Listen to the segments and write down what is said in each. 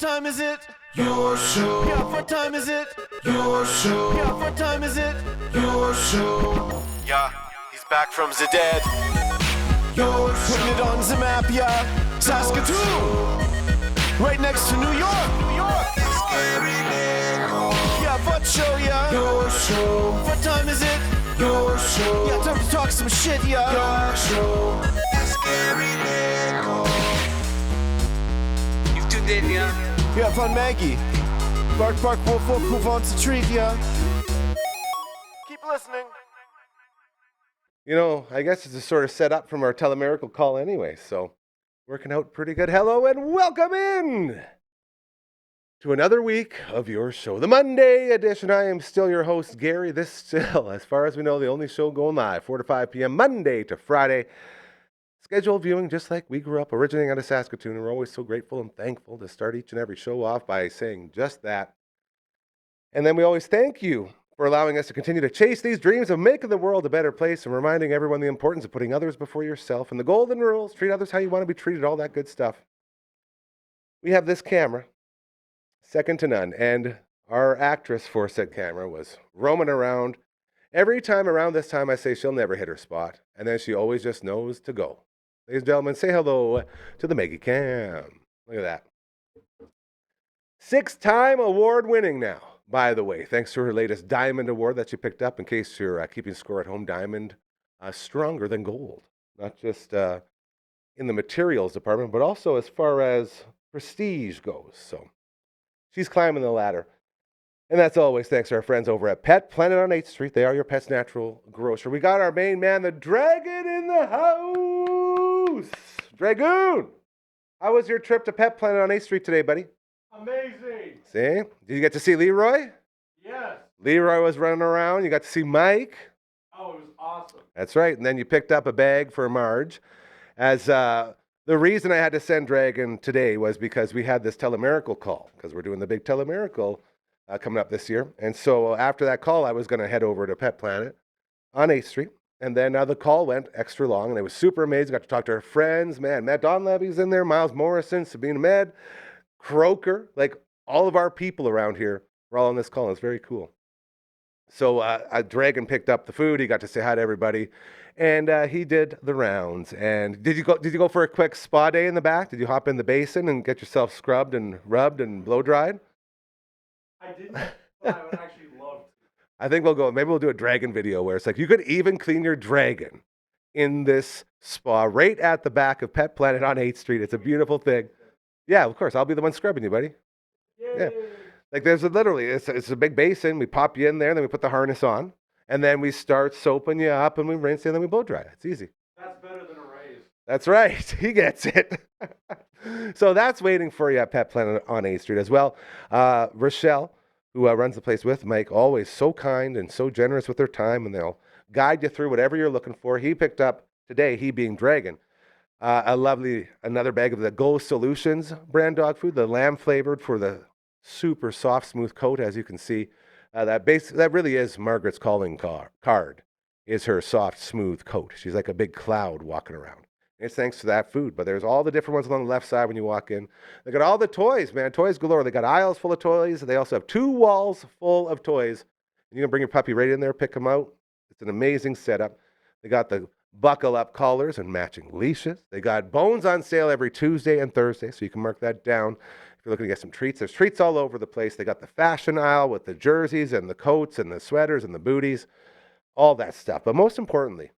time is it? Your show. Yeah, what time is it? Your show. Yeah, what time is it? Your show. Yeah, he's back from the dead. Your show. Putting it on the map, yeah. Saskatoon. Right next to New York. New York. Yeah, what show, yeah? Your show. What time is it? Your show. Yeah, time to talk some shit, yeah. Your show. You've tuned in, yeah? Yeah, fun Maggie. Bark, bark, wolf, wolf, move on to treat, yeah. Keep listening. You know, I guess it's a sort of set up from our telemiracle call anyway, so working out pretty good. Hello and welcome in to another week of your show, the Monday edition. I am still your host, Gary. This still, as far as we know, the only show going live, 4 to 5 p.m., Monday to Friday. Scheduled viewing just like we grew up, originating out of Saskatoon. And we're always so grateful and thankful to start each and every show off by saying just that. And then we always thank you for allowing us to continue to chase these dreams of making the world a better place and reminding everyone the importance of putting others before yourself and the golden rules, treat others how you want to be treated, all that good stuff. We have this camera, second to none, and our actress for said camera was roaming around. Every time around this time I say she'll never hit her spot, and then she always just knows to go. Ladies and gentlemen, say hello to the Maggie Cam. Look at that. 6-time award winning now, by the way, thanks to her latest Diamond Award that she picked up. In case you're keeping score at home, Diamond, stronger than gold. Not just in the materials department, but also as far as prestige goes. So she's climbing the ladder. And that's always thanks to our friends over at Pet Planet on 8th Street. They are your pet's natural grocer. We got our main man, the Dragon, in the house. Dragoon, how was your trip to Pet Planet on 8th Street today, buddy? Amazing. See? Did you get to see Leroy? Yes. Leroy was running around. You got to see Mike. Oh, it was awesome. That's right. And then you picked up a bag for Marge. As the reason I had to send Dragon today was because we had this telemiracle call, because we're doing the big telemiracle coming up this year. And so after that call, I was going to head over to Pet Planet on 8th Street. And then the call went extra long, and it was super amazing. Got to talk to our friends. Man, Matt Donlevy's in there, Miles Morrison, Sabina Med, Croker. Like, all of our people around here were all on this call. It's very cool. So Dragon picked up the food. He got to say hi to everybody. And he did the rounds. And did you go for a quick spa day in the back? Did you hop in the basin and get yourself scrubbed and rubbed and blow-dried? I didn't, but I would actually love to. I think maybe we'll do a dragon video where it's like you could even clean your dragon in this spa right at the back of Pet Planet on 8th Street. It's a beautiful thing. Yeah, of course. I'll be the one scrubbing you, buddy. Yay. Yeah. Like there's it's a big basin. We pop you in there, and then we put the harness on, and then we start soaping you up, and we rinse you, and then we blow dry. It's easy. That's better than a raise. That's right. He gets it. So that's waiting for you at Pet Planet on 8th Street as well. Rochelle, who runs the place with Mike, always so kind and so generous with their time, and they'll guide you through whatever you're looking for. He picked up today, he being Dragon, another bag of the Go Solutions brand dog food, the lamb flavored for the super soft, smooth coat. As you can see, that really is Margaret's calling card, is her soft, smooth coat. She's like a big cloud walking around. It's thanks to that food. But there's all the different ones along the left side when you walk in. They got all the toys, man. Toys galore. They got aisles full of toys. They also have 2 walls full of toys. And you can bring your puppy right in there, pick them out. It's an amazing setup. They got the buckle-up collars and matching leashes. They got bones on sale every Tuesday and Thursday, so you can mark that down. If you're looking to get some treats, there's treats all over the place. They got the fashion aisle with the jerseys and the coats and the sweaters and the booties, all that stuff. But most importantly,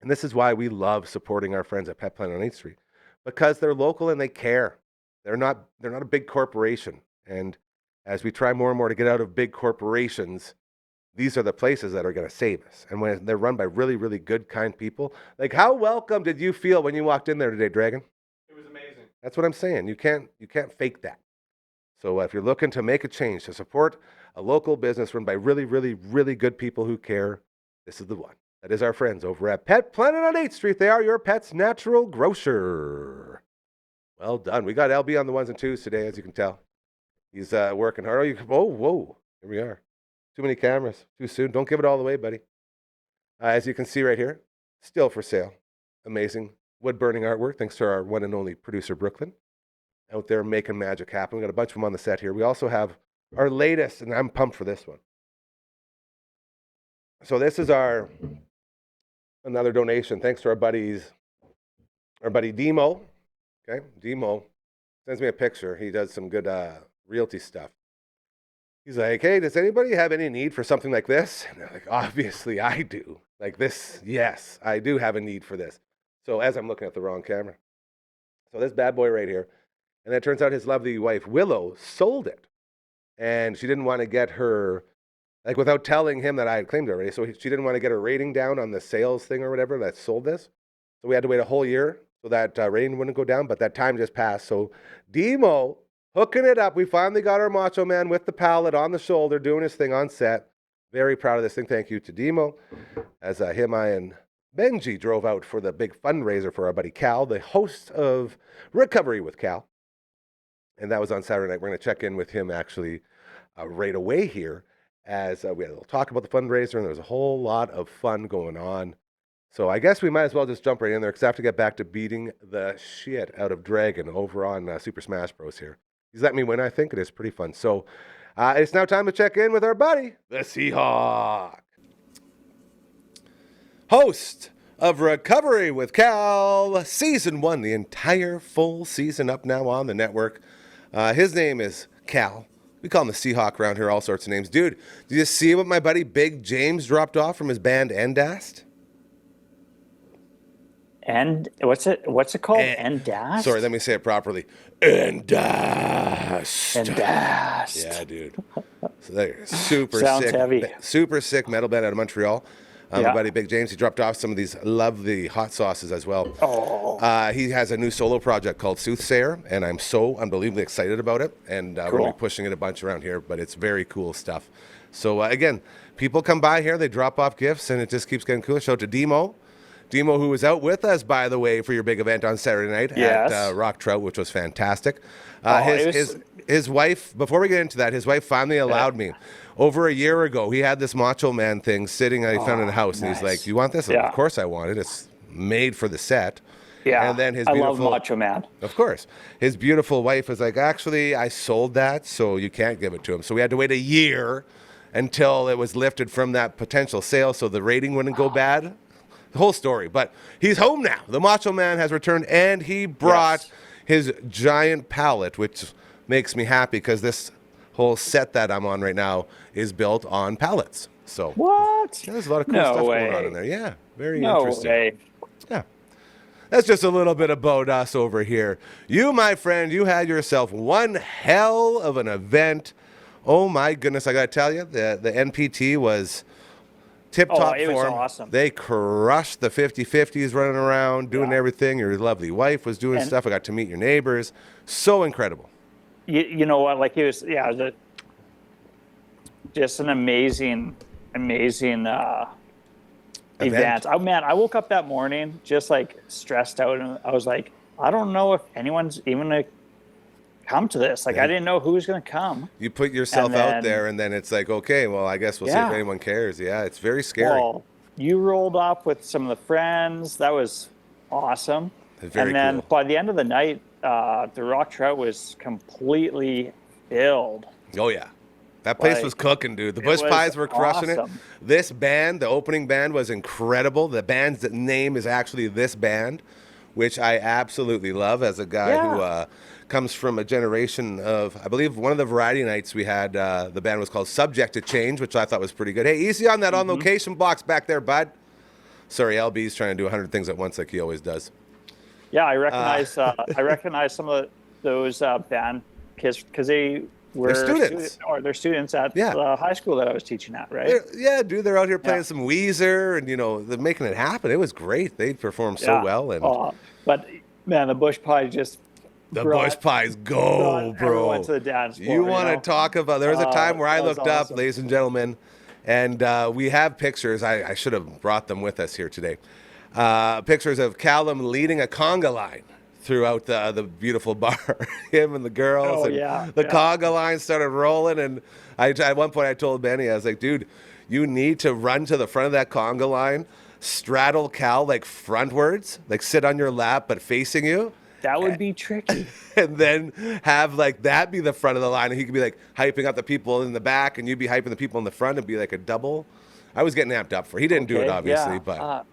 and this is why we love supporting our friends at Pet Planet on 8th Street, because they're local and they care. They're not a big corporation. And as we try more and more to get out of big corporations, these are the places that are going to save us. And when they're run by really, really good, kind people, like how welcome did you feel when you walked in there today, Dragon? It was amazing. That's what I'm saying. You can't fake that. So if you're looking to make a change, to support a local business run by really, really, really good people who care, this is the one. That is our friends over at Pet Planet on 8th Street. They are your pet's natural grocer. Well done. We got LB on the 1s and 2s today, as you can tell. He's working hard. Whoa. Here we are. Too many cameras. Too soon. Don't give it all away, buddy. As you can see right here, still for sale. Amazing wood-burning artwork, thanks to our one and only producer, Brooklyn. out there making magic happen. We got a bunch of them on the set here. We also have our latest, and I'm pumped for this one. So this is another donation. Thanks to our buddy Demo. Okay, Demo sends me a picture. He does some good realty stuff. He's like, hey, does anybody have any need for something like this? And I'm like, obviously I do. Like this, yes, I do have a need for this. So as I'm looking at the wrong camera. So this bad boy right here. And then it turns out his lovely wife, Willow, sold it. And she didn't want to get her, like without telling him that I had claimed it already. So she didn't want to get her rating down on the sales thing or whatever that sold this. So we had to wait a whole year so that rating wouldn't go down. But that time just passed. So Demo, hooking it up. We finally got our Macho Man with the pallet on the shoulder, doing his thing on set. Very proud of this thing. Thank you to Demo. As I and Benji drove out for the big fundraiser for our buddy Cal, the host of Recovery with Cal. And that was on Saturday night. We're going to check in with him actually right away here as we had a little talk about the fundraiser, and there was a whole lot of fun going on. So I guess we might as well just jump right in there because I have to get back to beating the shit out of Dragon over on Super Smash Bros. Here. He's let me win, I think. It is pretty fun. So it's now time to check in with our buddy, the Seahawk. Host of Recovery with Cal, Season 1, the entire full season up now on the network. His name is Cal. We call him the Seahawk around here, all sorts of names. Dude, did you see what my buddy Big James dropped off from his band Endast? And what's it called? Endast? Sorry, let me say it properly. Endast. Endast. Yeah, dude. So they're super Sounds sick. heavy. Super sick metal band out of Montreal. My buddy Big James, he dropped off some of these lovely hot sauces as well. Oh. He has a new solo project called Soothsayer, and I'm so unbelievably excited about it. And we're going to be pushing it a bunch around here, but it's very cool stuff. So again, people come by here, they drop off gifts, and it just keeps getting cooler. Shout out to Demo. Demo, who was out with us, by the way, for your big event on Saturday night at Rock Trout, which was fantastic. His wife, before we get into that, his wife finally allowed me. Over a year ago, he had this Macho Man thing sitting, I found in the house, and he's like, you want this? Yeah. Of course I want it. It's made for the set. Yeah, and then his I beautiful, love Macho Man. Of course. His beautiful wife was like, actually, I sold that, so you can't give it to him. So we had to wait a year until it was lifted from that potential sale so the rating wouldn't go bad. The whole story. But he's home now. The Macho Man has returned, and he brought his giant pallet, which makes me happy because this whole set that I'm on right now is built on pallets. So what? There's a lot of cool stuff going on in there. Yeah, very interesting. Way. Yeah. That's just a little bit about us over here. You, my friend, you had yourself one hell of an event. Oh, my goodness. I got to tell you, the NPT was tip-top it form. was awesome. They crushed the 50-50s running around, doing everything. Your lovely wife was doing stuff. I got to meet your neighbors. So incredible. You know what? Like, it was, just an amazing event. Oh, man, I woke up that morning just, like, stressed out. And I was like, I don't know if anyone's even going to come to this. Like, I didn't know who was going to come. You put yourself out there, and then it's like, okay, well, I guess we'll see if anyone cares. Yeah, it's very scary. Well, you rolled up with some of the friends. That was awesome. Very and then cool. By the end of the night, the Rock Trout was completely filled. Oh, yeah. That place was cooking, dude. The Bush Pies were crushing it. This band, the opening band, was incredible. The band's name is actually This Band, which I absolutely love as a guy who comes from a generation of, I believe one of the variety nights we had, the band was called Subject to Change, which I thought was pretty good. Hey, easy on that on-location box back there, bud. Sorry, LB's trying to do 100 things at once like he always does. Yeah, I recognize I recognize some of those band kids because they were students. They're students at the high school that I was teaching at, right? Dude, they're out here playing some Weezer and, they're making it happen. It was great. They performed so well. And but, man, the Bush Pies just Bush Pies go, bro. Everyone to the dance floor, you want to talk about, there was a time where I looked up, ladies and gentlemen, and we have pictures. I should have brought them with us here today. Pictures of Callum leading a conga line throughout the beautiful bar. Him and the girls. The conga line started rolling. And at one point I told Benny, I was like, dude, you need to run to the front of that conga line, straddle Cal like frontwards, like sit on your lap but facing you, That would be tricky. and then have like that be the front of the line, and he could be like hyping up the people in the back, and you'd be hyping the people in the front, and be like a double. I was getting amped up for. He didn't do it obviously, but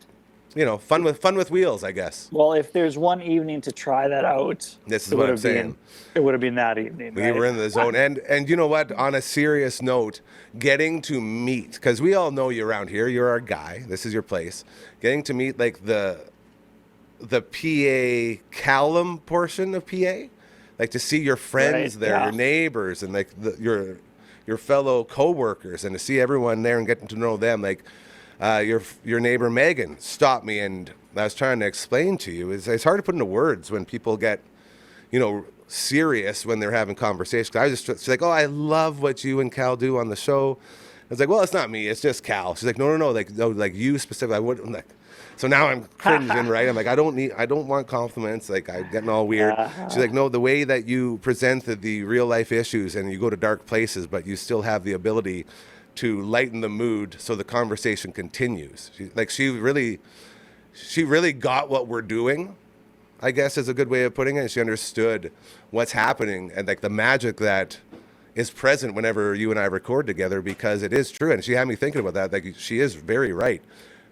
you know, fun with wheels, I guess. Well, if there's one evening to try that out, This is what I'm saying. It would have been that evening. We were in the zone, and you know what? On a serious note, getting to meet, because we all know you around here. You're our guy. This is your place. Getting to meet like the PA Callum portion of PA, like to see your friends there, your neighbors, and like your fellow coworkers, and to see everyone there and getting to know them. Like your neighbor Megan stopped me, and I was trying to explain to you, it's hard to put into words when people get, you know, serious when they're having conversations. She's like, oh, I love what you and Cal do on the show. I was like, well, it's not me, it's just Cal. She's like, no, like you specifically. I wouldn't like. So now I'm cringing, right? I'm like, I don't want compliments. Like, I'm getting all weird. She's like, no, the way that you present the real life issues, and you go to dark places, but you still have the ability to lighten the mood so the conversation continues. She really got what we're doing, I guess is a good way of putting it. She understood what's happening and like the magic that is present whenever you and I record together, because it is true. And she had me thinking about that. Like, she is very right.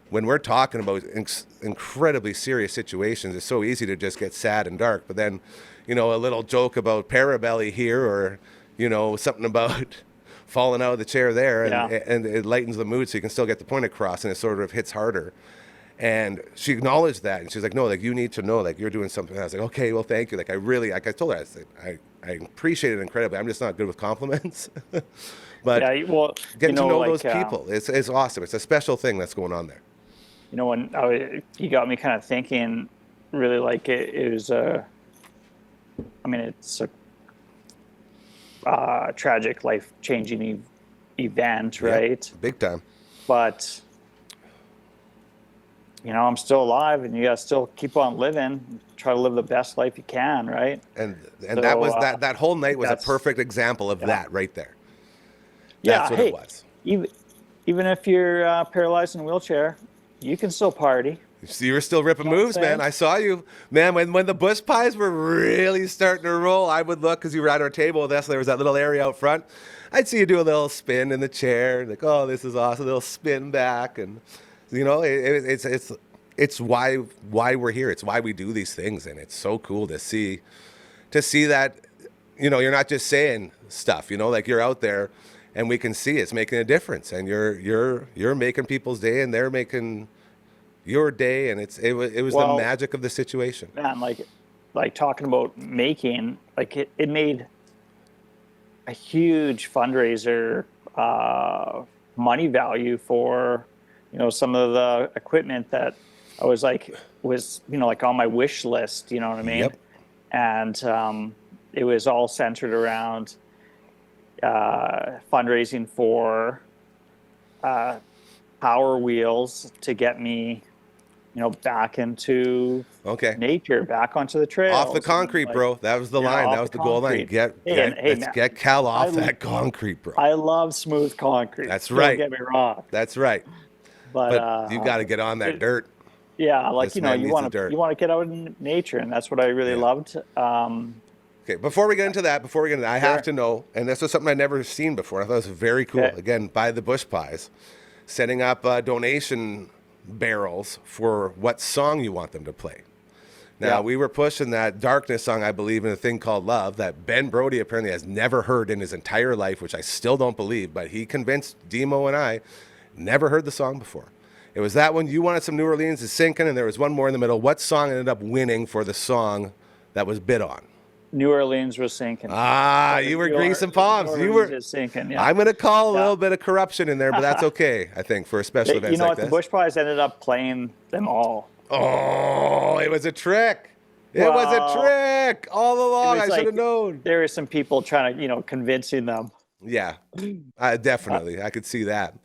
When we're talking about incredibly serious situations, it's so easy to just get sad and dark. But then, you know, a little joke about Parabelly here, or, you know, something about falling out of the chair there, and it lightens the mood so you can still get the point across, and it sort of hits harder. And she acknowledged that, and she's like, no, like, you need to know, like, you're doing something. And I was like, okay, well, thank you. Like, I told her, I said, I appreciate it incredibly. I'm just not good with compliments. But getting to know those people, it's awesome. It's a special thing that's going on there. You know, when you got me kind of thinking, really, like it was it's a tragic, life-changing event, right? Big time. But you know, I'm still alive, and you gotta still keep on living. Try to live the best life you can, right? And so, that was that whole night was a perfect example of that right there. That's what it was. Even if you're paralyzed in a wheelchair, you can still party. You were still ripping moves, man. I saw you, man. When the bush pies were really starting to roll, I would look, because you were at our table with us. There was that little area out front. I'd see you do a little spin in the chair, like, oh, this is awesome. A little spin back, and you know, it's why we're here. It's why we do these things, and it's so cool to see that, you know, you're not just saying stuff. You know, like, you're out there, and we can see it's making a difference, and you're making people's day, and they're making your day, and it was the magic of the situation. Man, like talking about making, like it made a huge fundraiser money value for, you know, some of the equipment that I was you know, like on my wish list, you know what I mean? Yep. And it was all centered around fundraising for Power Wheels to get me, you know, back into nature, back onto the trails. Off the concrete, bro. That was the line. That was the goal line. Get Cal off that concrete, bro. I love smooth concrete. That's right. Don't get me wrong. That's right. But you got to get on that dirt. Yeah, like, you know, you want to get out in nature, and that's what I really loved. Okay, before we get into that, I have to know, and this was something I'd never seen before. I thought it was very cool. Okay. Again, by the Bush Pies, setting up donation barrels for what song you want them to play. Now, we were pushing that Darkness song, I believe, in a thing called Love, that Ben Brody apparently has never heard in his entire life, which I still don't believe, but he convinced Demo and I never heard the song before. It was that one. You wanted some New Orleans is Sinking, and there was one more in the middle. What song ended up winning for the song that was bid on? New Orleans was sinking. You were greasing palms. New Orleans is sinking. Yeah. I'm going to call a little bit of corruption in there, but that's okay, I think, for a special event like this. You know what? The Bush Pies ended up playing them all. Oh, it was a trick. It was a trick all along. I should have known. There were some people trying to, you know, convincing them. Yeah, definitely. I could see that.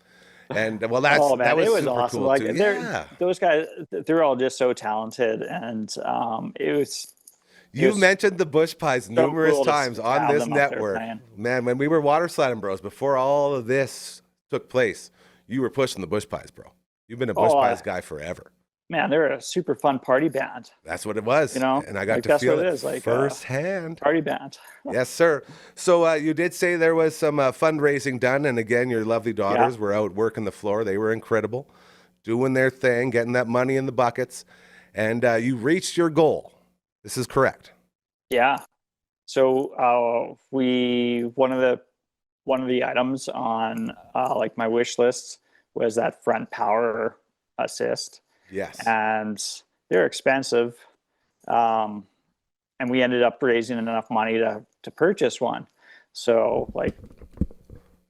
And that was it was super awesome. Cool like too. Those guys, they're all just so talented, and it was. You mentioned the Bush Pies numerous times on this network. Man, when we were Water Sliding Bros, before all of this took place, you were pushing the Bush Pies, bro. You've been a Bush Pies guy forever. man, they're a super fun party band. That's what it was. You know, And I got like to that's feel what it it is, like firsthand. party band. Yes, sir. So you did say there was some fundraising done. And again, your lovely daughters were out working the floor. They were incredible, doing their thing, getting that money in the buckets. And you reached your goal. This is correct. Yeah. So one of the items on like my wish list was that front power assist, Yes. and they're expensive. And we ended up raising enough money to purchase one. So like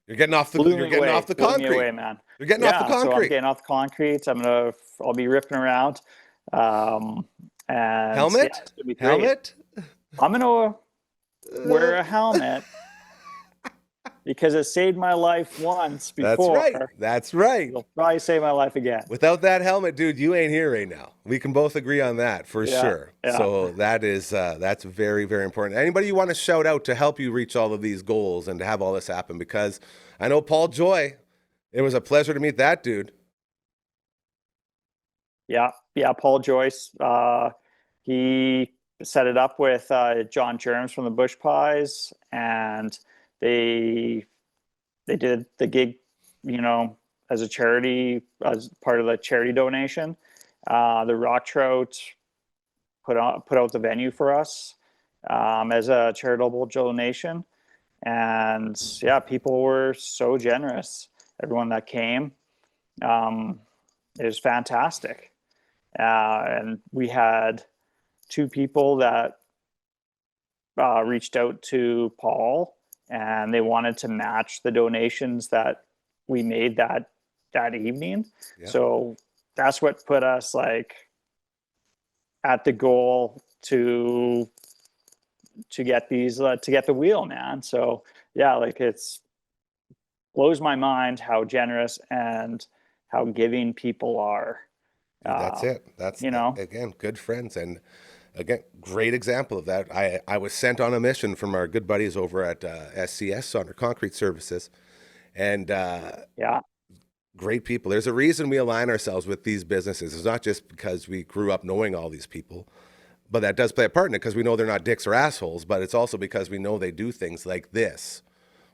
You're getting off the blew me concrete. away, man. You're getting off the concrete. So I'm getting off the concrete. I'll be ripping around. And Helmet? yeah, it's gonna be great. Helmet? I'm gonna wear a helmet because it saved my life once before. That's right. That's right. It'll probably save my life again. Without that helmet, dude, you ain't here right now. We can both agree on that for sure. Yeah. So that's very, very important. Anybody you want to shout out to help you reach all of these goals and to have all this happen? Because I know Paul Joy, it was a pleasure to meet that dude. Yeah, Paul Joyce. He set it up with John Germs from the Bush Pies, and they did the gig, as a charity, as part of the charity donation. The Rock Trout put out the venue for us as a charitable donation, and yeah, people were so generous. Everyone that came, it was fantastic, and we had 2 people that reached out to Paul, and they wanted to match the donations that we made that evening. Yeah. So that's what put us like at the goal to get these to get the wheel, man. So yeah, like it's blows my mind how generous and how giving people are. That's it. That's again, good friends, and again, great example of that. I was sent on a mission from our good buddies over at SCS, Sonder Concrete Services, and great people. There's a reason we align ourselves with these businesses. It's not just because we grew up knowing all these people, but that does play a part in it because we know they're not dicks or assholes, but it's also because we know they do things like this,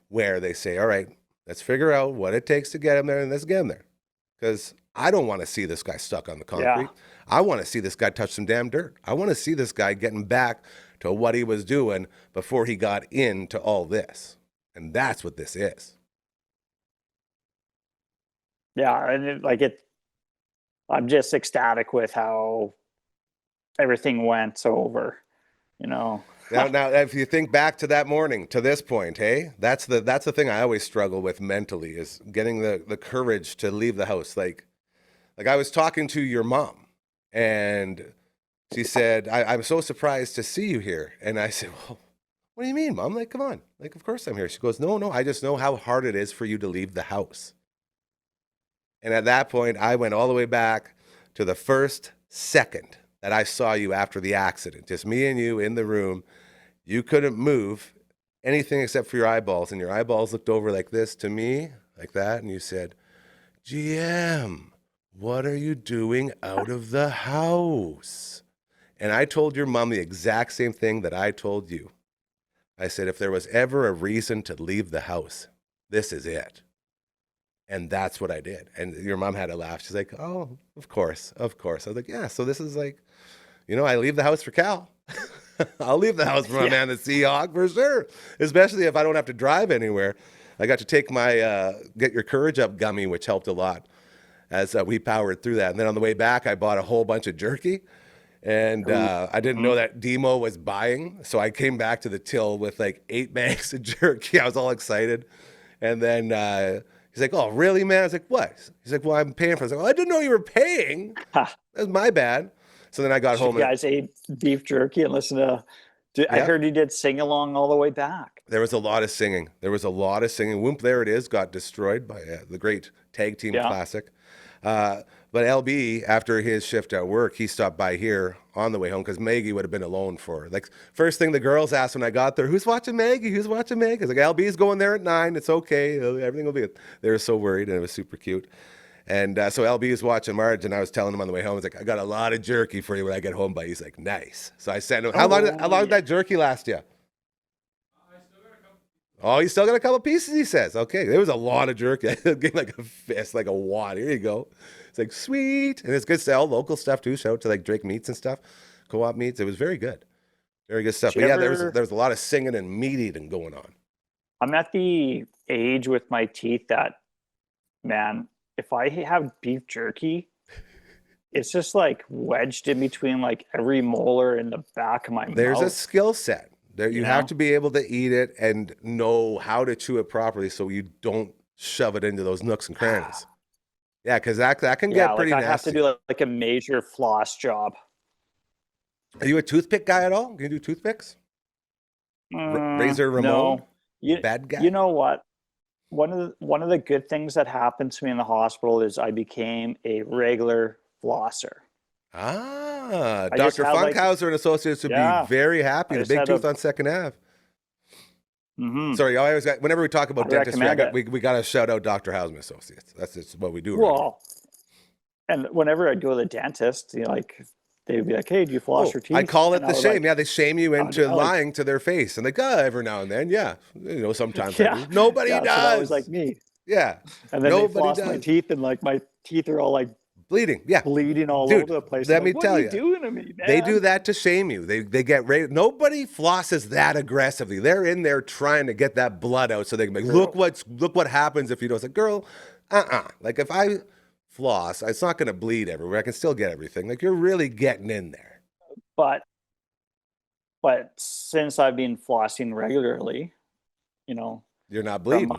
where they say, all right, let's figure out what it takes to get them there, and let's get them there. Because I don't want to see this guy stuck on the concrete. Yeah. I want to see this guy touch some damn dirt. I want to see this guy getting back to what he was doing before he got into all this. And that's what this is. Yeah, and I'm just ecstatic with how everything went over, Now, if you think back to that morning, to this point, hey, that's the thing I always struggle with mentally, is getting the courage to leave the house. Like I was talking to your mom, and she said, I'm so surprised to see you here. And I said, well, what do you mean, Mom? Like, come on. Like, of course I'm here. She goes, no, I just know how hard it is for you to leave the house. And at that point, I went all the way back to the first second that I saw you after the accident. Just me and you in the room. You couldn't move anything except for your eyeballs. And your eyeballs looked over like this to me, like that. And you said, GM, what are you doing out of the house? And I told your mom the exact same thing that I told you. I said, if there was ever a reason to leave the house, this is it. And that's what I did. And your mom had a laugh. She's like, oh, of course. I was like, yeah, so this is like, I leave the house for Cal. I'll leave the house for my man, the Seahawk, for sure. Especially if I don't have to drive anywhere. I got to take my Get Your Courage Up gummy, which helped a lot as we powered through that. And then on the way back, I bought a whole bunch of jerky. And I didn't know that Demo was buying. So I came back to the till with like 8 bags of jerky. I was all excited. And then he's like, oh, really, man? I was like, what? He's like, well, I'm paying for it. I was like, oh, I didn't know you were paying. That was my bad. So then I got home. You guys ate beef jerky and listened to, I heard you did sing along all the way back. There was a lot of singing. Whoop, there it is, got destroyed by the great tag team classic. But LB, after his shift at work, he stopped by here on the way home because Maggie would have been alone for her. Like, first thing the girls asked when I got there, who's watching Maggie? I was like, LB's going there at 9. It's okay. Everything will be good. They were so worried, and it was super cute. And so LB was watching Marge, and I was telling him on the way home, I was like, I got a lot of jerky for you when I get home. But he's like, nice. So I sent him. How long did that jerky last you? Oh, you still got a couple pieces, he says. Okay, there was a lot of jerky. I gave him like a fist, like a wad. Here you go. It's like, sweet. And it's good sell, local stuff too. Shout out to like Drake Meats and stuff, Co-op Meats. It was very good. Very good stuff. But yeah, there was a lot of singing and meat eating going on. I'm at the age with my teeth that, man, if I have beef jerky, it's just like wedged in between like every molar in the back of my mouth. There's a skill set. There, you have to be able to eat it and know how to chew it properly so you don't shove it into those nooks and crannies. Yeah, because that can get pretty nasty. I have to do like a major floss job. Are you a toothpick guy at all? Can you do toothpicks? Razor Ramon? No. Bad guy? You know what? One of the good things that happened to me in the hospital is I became a regular flosser. Dr. Funkhauser and Associates would be very happy. The big tooth on 2nd Ave. Mm-hmm. Sorry, whenever we talk about dentistry, we got to shout out Dr. Hauser and Associates. That's just what we do. Well, and whenever I go to the dentist, they'd be like, "Hey, do you floss your teeth?" I call it the shame. They shame you into lying to their face, and they go every now and then. Yeah, sometimes nobody does. So that was like me. Yeah, and then they floss my teeth, and like my teeth are all like bleeding. Yeah, bleeding all over the place. Let me tell you, what are you doing to me, man? They do that to shame you. They get ready. Nobody flosses that aggressively. They're in there trying to get that blood out, so they can be like, look what happens if you don't. It's like, girl, Like if I floss, it's not going to bleed everywhere. I can still get everything. Like you're really getting in there. But since I've been flossing regularly, you're not bleeding.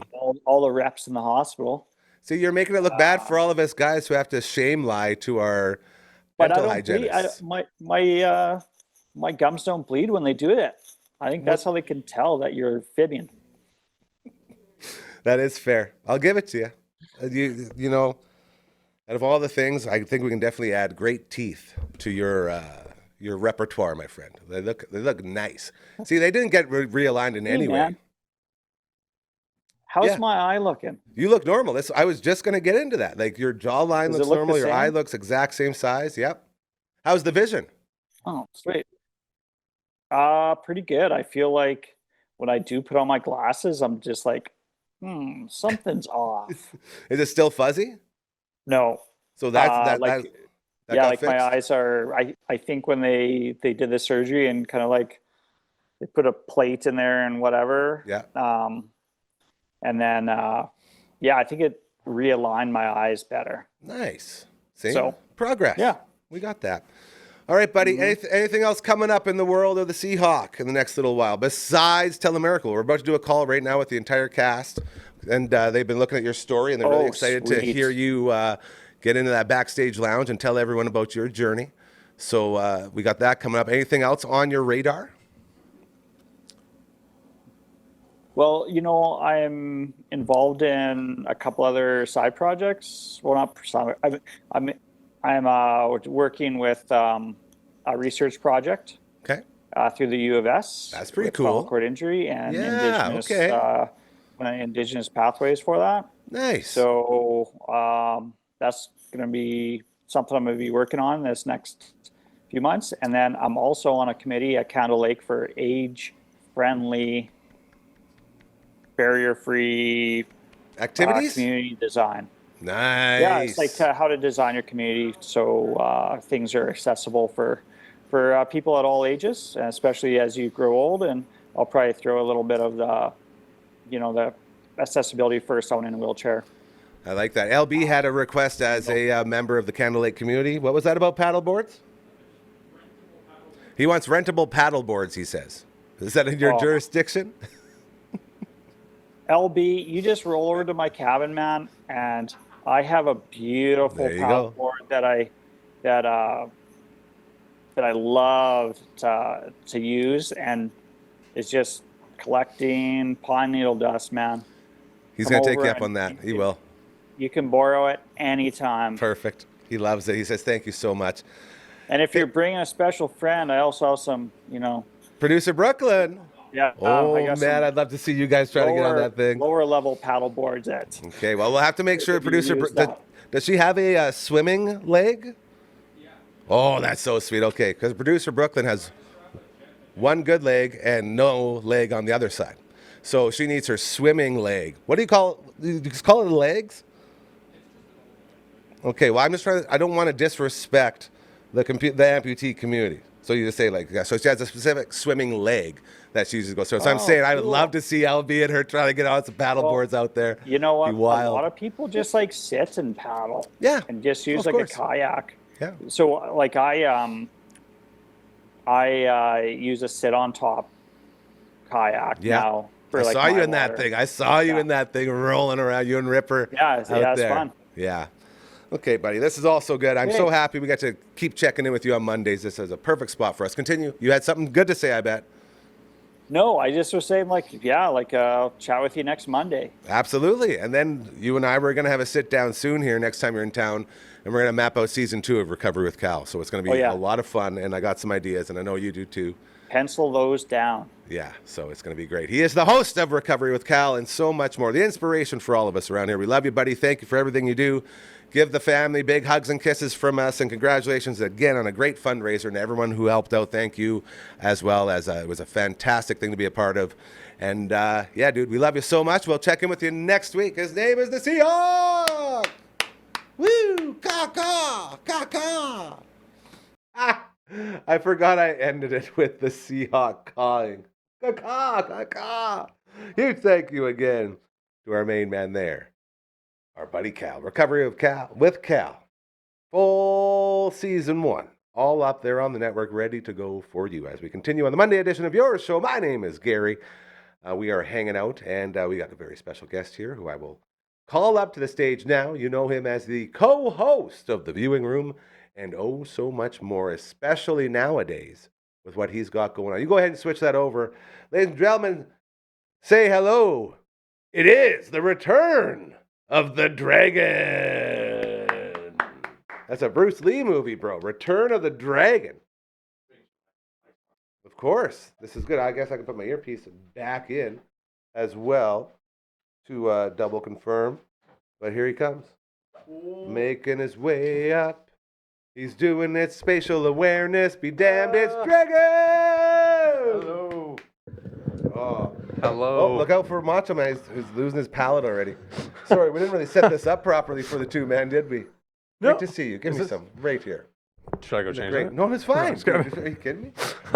All the reps in the hospital. See, you're making it look bad for all of us guys who have to shame lie to our dental hygienists. My gums don't bleed when they do it. I think that's how they can tell that you're fibbing. That is fair. I'll give it to you. You know, out of all the things, I think we can definitely add great teeth to your repertoire, my friend. They look nice. See, they didn't get realigned in any way. How's my eye looking? You look normal. I was just going to get into that. Like your jawline looks normal. Your eye looks exact same size. Yep. How's the vision? Oh, sweet. Pretty good. I feel like when I do put on my glasses, I'm just like, something's off. Is it still fuzzy? No. So that like fixed? My eyes are. I think when they did the surgery and kind of like they put a plate in there and whatever. Yeah. And then, I think it realigned my eyes better. Nice. See? So, progress. Yeah. We got that. All right, buddy. Mm-hmm. Anything else coming up in the world of the Seahawk in the next little while besides Telemiracle? We're about to do a call right now with the entire cast. And they've been looking at your story, and they're really excited to hear you get into that backstage lounge and tell everyone about your journey. So we got that coming up. Anything else on your radar? Well, I'm involved in a couple other side projects. Well, not side. I'm working with a research project. Okay. Through the U of S. That's pretty cool. Spinal cord injury and indigenous pathways for that. Nice. So that's going to be something I'm going to be working on this next few months, and then I'm also on a committee at Candle Lake for age-friendly, barrier-free activities, community design. Nice. Yeah, it's like how to design your community so things are accessible for people at all ages, especially as you grow old. And I'll probably throw a little bit of the accessibility for someone in a wheelchair. I like that. LB had a request as a member of the Candle Lake community. What was that about paddleboards? He wants rentable paddleboards, he says. Is that in your jurisdiction? LB, you just roll over to my cabin, man, and I have a beautiful paddleboard that I love to use, and it's just collecting pine needle dust, man. He's going to take you up on that. He will. You can borrow it anytime. Perfect. He loves it. He says, thank you so much. And if you're bringing a special friend, I also have some, Producer Brooklyn. Yeah, I Oh got man, some I'd love to see you guys try to get on that thing. lower level paddle boards that Okay, well, we'll have to make sure if you producer. use that. Does she have a swimming leg? Oh, that's so sweet. Okay, because producer Brooklyn has one good leg and no leg on the other side. So she needs her swimming leg. What do you call it? You just call it legs? Okay, well, I'm just trying to, I don't want to disrespect the amputee community. So you just say like, yeah, so she has a specific swimming leg that she uses to go. So I'm saying I would Cool. love to see LB and her trying to get on some paddle boards out there. You know what? Be A wild. lot of people just like sit and paddle. Yeah. And just Oh, use of like a course. kayak. Yeah. So like I use a sit on top kayak now. I Like saw you my in that water. thing. I saw you Yeah. in that thing rolling around. You and Ripper Yeah, out it's there. fun. Yeah. Okay, buddy. This is all so good. I'm Hey. so happy we got to keep checking in with you on Mondays. This is a perfect spot for us. Continue. You had something good to say, I bet. No, I just was saying I'll chat with you next Monday. Absolutely. And then you and I were going to have a sit down soon here next time you're in town, and we're going to map out season 2 of Recovery with Cal. So it's going to be a lot of fun, and I got some ideas, and I know you do too. Pencil those down. Yeah, so it's going to be great. He is the host of Recovery with Cal and so much more. The inspiration for all of us around here. We love you, buddy. Thank you for everything you do. Give the family big hugs and kisses from us, and congratulations again on a great fundraiser, and everyone who helped out. Thank you as well. As it was a fantastic thing to be a part of. And yeah, dude, we love you so much. We'll check in with you next week. His name is the Seahawk. Woo! Caw-caw! Caw-caw! Ah, I forgot I ended it with the Seahawk cawing. Caw-caw! Caw-caw! Huge thank you again to our main man there, our buddy Cal. Recovery of Cal with Cal. Full season 1. All up there on the network, ready to go for you as we continue on the Monday edition of your show. My name is Gary. We are hanging out, and we got a very special guest here who I will call up to the stage now. You know him as the co-host of The Viewing Room and oh so much more, especially nowadays with what he's got going on. You go ahead and switch that over. Ladies and gentlemen, say hello. It is the return of the Dragon. That's a Bruce Lee movie, bro. Return of the Dragon. Of course. This is good. I guess I can put my earpiece back in as well to double confirm. But here he comes. Making his way up. He's doing it. Spatial awareness. Be damned, it's Dragon! Hello. Oh. Hello. Oh, look out for Macho Man. Who's losing his palate already. Sorry, we didn't really set this up properly for the two, man, did we? No. Great to see you. Give me some right here. Should I go change Great. it? No, it's fine. Are you kidding me?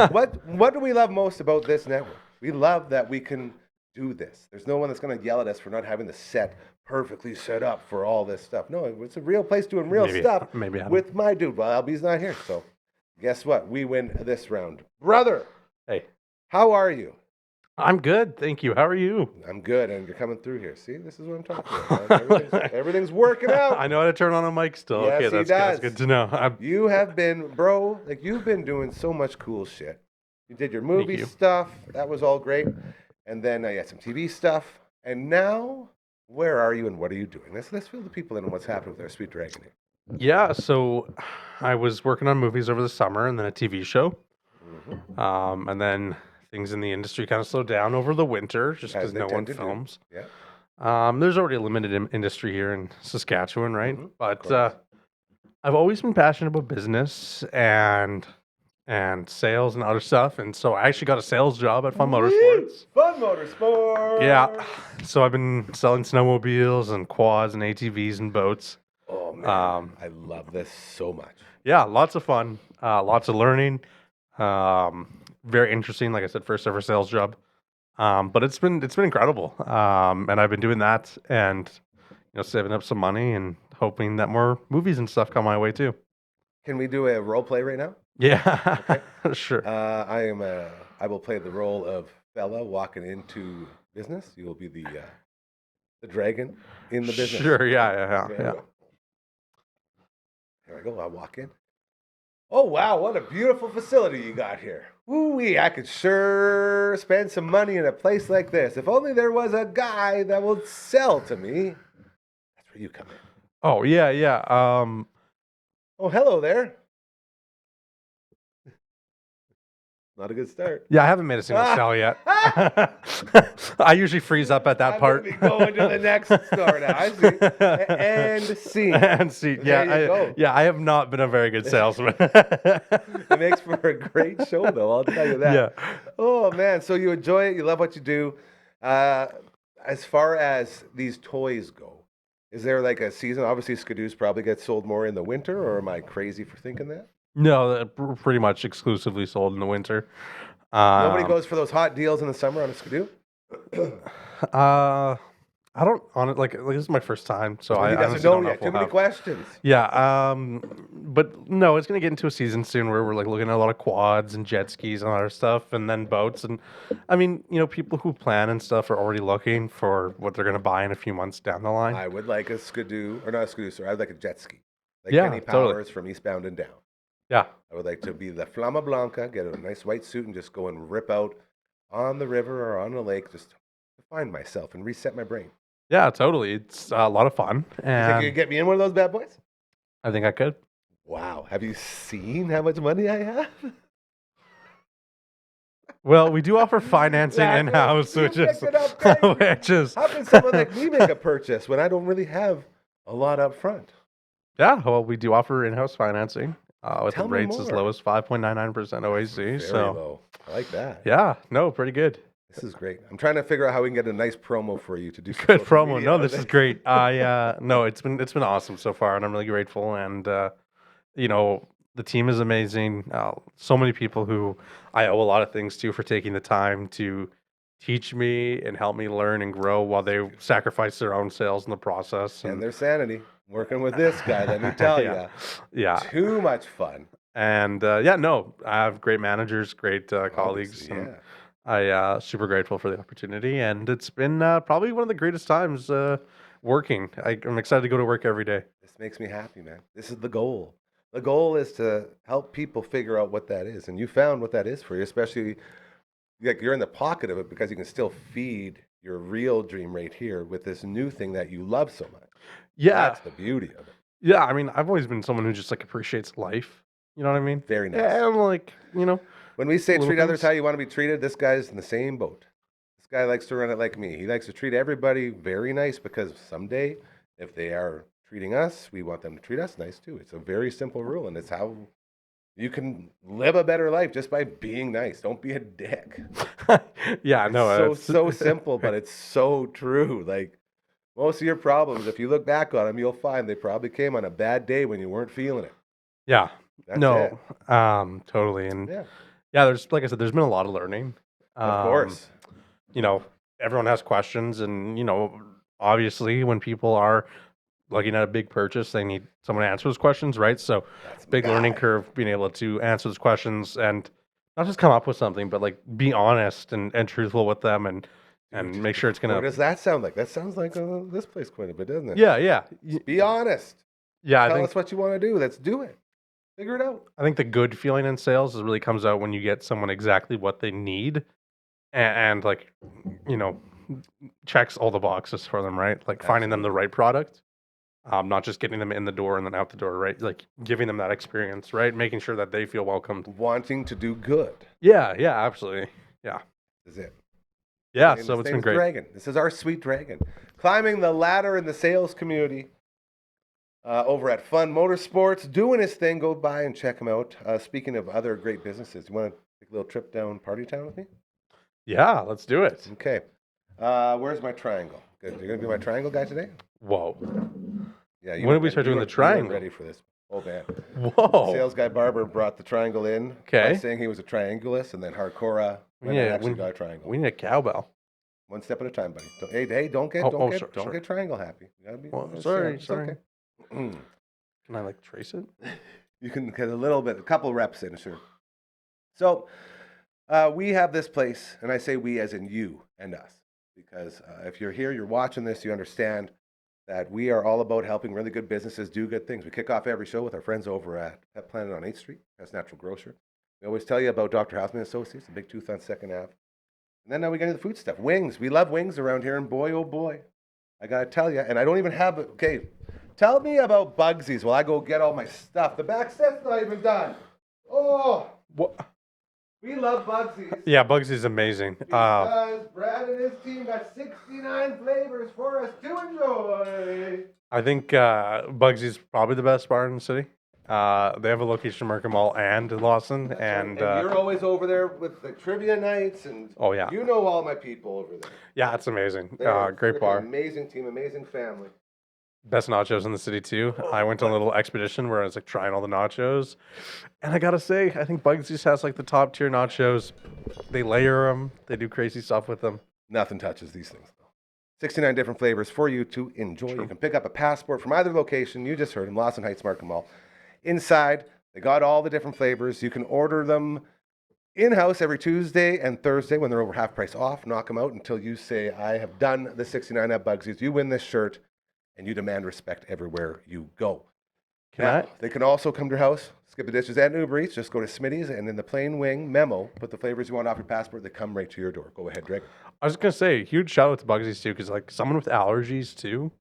What do we love most about this network? We love that we can do this. There's no one that's going to yell at us for not having the set perfectly set up for all this stuff. No, it's a real place doing real stuff with my dude. Well, LB's not here, so guess what? We win this round. Brother, Hey. how are you? I'm good, thank you. How are you? I'm good, and you're coming through here. See, this is what I'm talking about. Everything's working out. I know how to turn on a mic still. Yes, okay, he that's does. good to know. You have been, bro, like you've been doing so much cool shit. You did your movie stuff. That was all great. And then you had some TV stuff. And now, where are you and what are you doing? Let's fill the people in on what's happening with our sweet dragon here. Yeah, so I was working on movies over the summer and then a TV show. Mm-hmm. And then things in the industry kind of slowed down over the winter just because no one films. Yeah. There's already a limited industry here in Saskatchewan, right? Mhm, But I've always been passionate about business and sales and other stuff, and so I actually got a sales job at Fun Motorsports. Fun Motorsports. Yeah, so I've been selling snowmobiles and quads and ATVs and boats. Oh man, I love this so much. Yeah, lots of fun, lots of learning. Very interesting, like I said, first ever sales job. But it's been incredible. And I've been doing that and saving up some money and hoping that more movies and stuff come my way too. Can we do a role play right now? Yeah, Okay. sure. I will play the role of fella walking into business. You will be the dragon in the business. Sure, yeah. Here I go. I walk in. Oh wow, what a beautiful facility you got here. Woo-wee, I could sure spend some money in a place like this. If only there was a guy that would sell to me. That's where you come in. Oh, yeah. Oh, hello there. Not a good start. Yeah, I haven't made a single sell yet. I usually freeze up at that I'm part. gonna be going to the next store now. I see. And scene. And see, yeah, There you go. I have not been a very good salesman. It makes for a great show, though. I'll tell you that. Yeah. Oh man, so you enjoy it. You love what you do. As far as these toys go, is there like a season? Obviously, Skidoos probably gets sold more in the winter, or am I crazy for thinking that? No, they're pretty much exclusively sold in the winter. Nobody goes for those hot deals in the summer on a Skidoo. I don't on it like this is my first time, so He I doesn't honestly know don't know yet. if Too we'll many have. questions. Yeah, but no, it's gonna get into a season soon where we're like looking at a lot of quads and jet skis and other stuff, and then boats. And I mean, people who plan and stuff are already looking for what they're gonna buy in a few months down the line. I would like a Skidoo, or not a Skidoo, sorry. I'd like a jet ski, like Yeah, Kenny totally. Powers from Eastbound and Down. Yeah, I would like to be the Flama Blanca, get a nice white suit, and just go and rip out on the river or on the lake, just to find myself and reset my brain. yeah, totally. It's a lot of fun, You think and you could get me in one of those bad boys? I think I could. Wow. Have you seen how much money I have? Well, we do offer financing Yeah, in house, you which is picked it up, baby. which is How can someone like me make a purchase when I don't really have a lot up front? yeah. Well, we do offer in-house financing with Tell the me rates as more. low as 5.99% OAC. Very So low. I like that. yeah, no, pretty good. This is great. I'm trying to figure out how we can get a nice promo for you to do some Good social promo. media No, on this is great. No, it's been awesome so far, and I'm really grateful. And the team is amazing. So many people who I owe a lot of things to for taking the time to teach me and help me learn and grow while they sacrifice their own sales in the process. And their sanity. Working with this guy, let me tell Yeah. you. Yeah. Too much fun. And no, I have great managers, great colleagues, Obviously, and I super grateful for the opportunity. And it's been probably one of the greatest times working. I'm excited to go to work every day. This makes me happy, man. This is the goal. The goal is to help people figure out what that is. And you found what that is for you, especially like you're in the pocket of it because you can still feed your real dream right here with this new thing that you love so much. Yeah, That's the beauty of it. yeah. I mean, I've always been someone who just like appreciates life. You know what I mean? Very nice. Yeah, I'm like, When we say little treat others things. how you want to be treated, this guy's in the same boat. This guy likes to run it like me. He likes to treat everybody very nice because someday, if they are treating us, we want them to treat us nice too. It's a very simple rule, and it's how you can live a better life just by being nice. Don't be a dick. yeah, no, It's so simple, but it's so true. Like most of your problems, if you look back on them, you'll find they probably came on a bad day when you weren't feeling it. yeah, That's no, it. totally, and Yeah, there's like I said, there's been a lot of learning. of course. Everyone has questions, and obviously, when people are looking at a big purchase, they need someone to answer those questions, right? So, That's my big learning guy. curve, being able to answer those questions and not just come up with something, but like be honest and truthful with them, and make sure it's What gonna. does that sound like? That sounds like this place quite a bit, doesn't it? Yeah. Be honest. Yeah, I Tell think us what you want to do. Let's do it. Figure it out. I think the good feeling in sales really comes out when you get someone exactly what they need, and like, checks all the boxes for them, right? Like finding them the right product, not just getting them in the door and then out the door, right? Like giving them that experience, right? Making sure that they feel welcomed. Wanting to do good Yeah, absolutely. Yeah, is it. yeah. And So his it's name been is great. Dragon. This is our sweet dragon. Climbing the ladder in the sales community over at Fun Motorsports, doing his thing. Go by and check him out. Speaking of other great businesses, you want to take a little trip down Party Town with me? Yeah, let's do it. Okay. Where's my triangle? Good. You're going to be my triangle guy today? Whoa, Yeah. When did we start doing the triangle? Ready for this. Oh, man. whoa. Sales guy Barber brought the triangle in by Okay. saying he was a triangulist, and then Hardcora went Yeah, and actually we- got a triangle. We need a cowbell. One step at a time, buddy. Hey, don't get Sorry. get triangle happy. You gotta be. Well, it's sorry. okay. Can I like trace it? You can get a couple reps in, sure. So we have this place, and I say we as in you and us, because if you're here, you're watching this, you understand that we are all about helping really good businesses do good things. We kick off every show with our friends over at Pet Planet on 8th Street. That's Natural Grocer. We always tell you about Dr. Houseman Associates, the Big Tooth on 2nd Ave. And then now we get into the food stuff. Wings. We love wings around here, and boy, oh boy, I got to tell you, and I don't even have it. Okay, tell me about Bugsy's while I go get all my stuff. The back set's not even done. Oh, What? We love Bugsy's. Yeah, Bugsy's amazing. Because Brad and his team got 69 flavors for us to enjoy. I think Bugsy's probably the best bar in the city. They have a location in Markham Mall and Lawson, and you're always over there with the trivia nights, and oh yeah, you know all my people over there. yeah, it's amazing. They're Great bar. Amazing team, amazing family. Best nachos in the city too. I went on a little expedition where I was like trying all the nachos, and I gotta say, I think Bugsy's has like the top tier nachos. They layer them. They do crazy stuff with them. Nothing touches these things, though. 69 different flavors for you to enjoy. True. You can pick up a passport from either location. You just heard them, Lawson Heights Markham Mall. Inside, they got all the different flavors. You can order them in-house every Tuesday and Thursday when they're over half price off. Knock them out until you say, I have done the 69 at Bugsy's. You win this shirt, and you demand respect everywhere you go. They can also come to your house, skip the dishes and Uber Eats. Just go to Smitty's, and in the plain wing memo, put the flavors you want off your passport. They come right to your door. Go ahead, Drake. I was gonna say, huge shout out to Bugsy's too, because like someone with allergies too,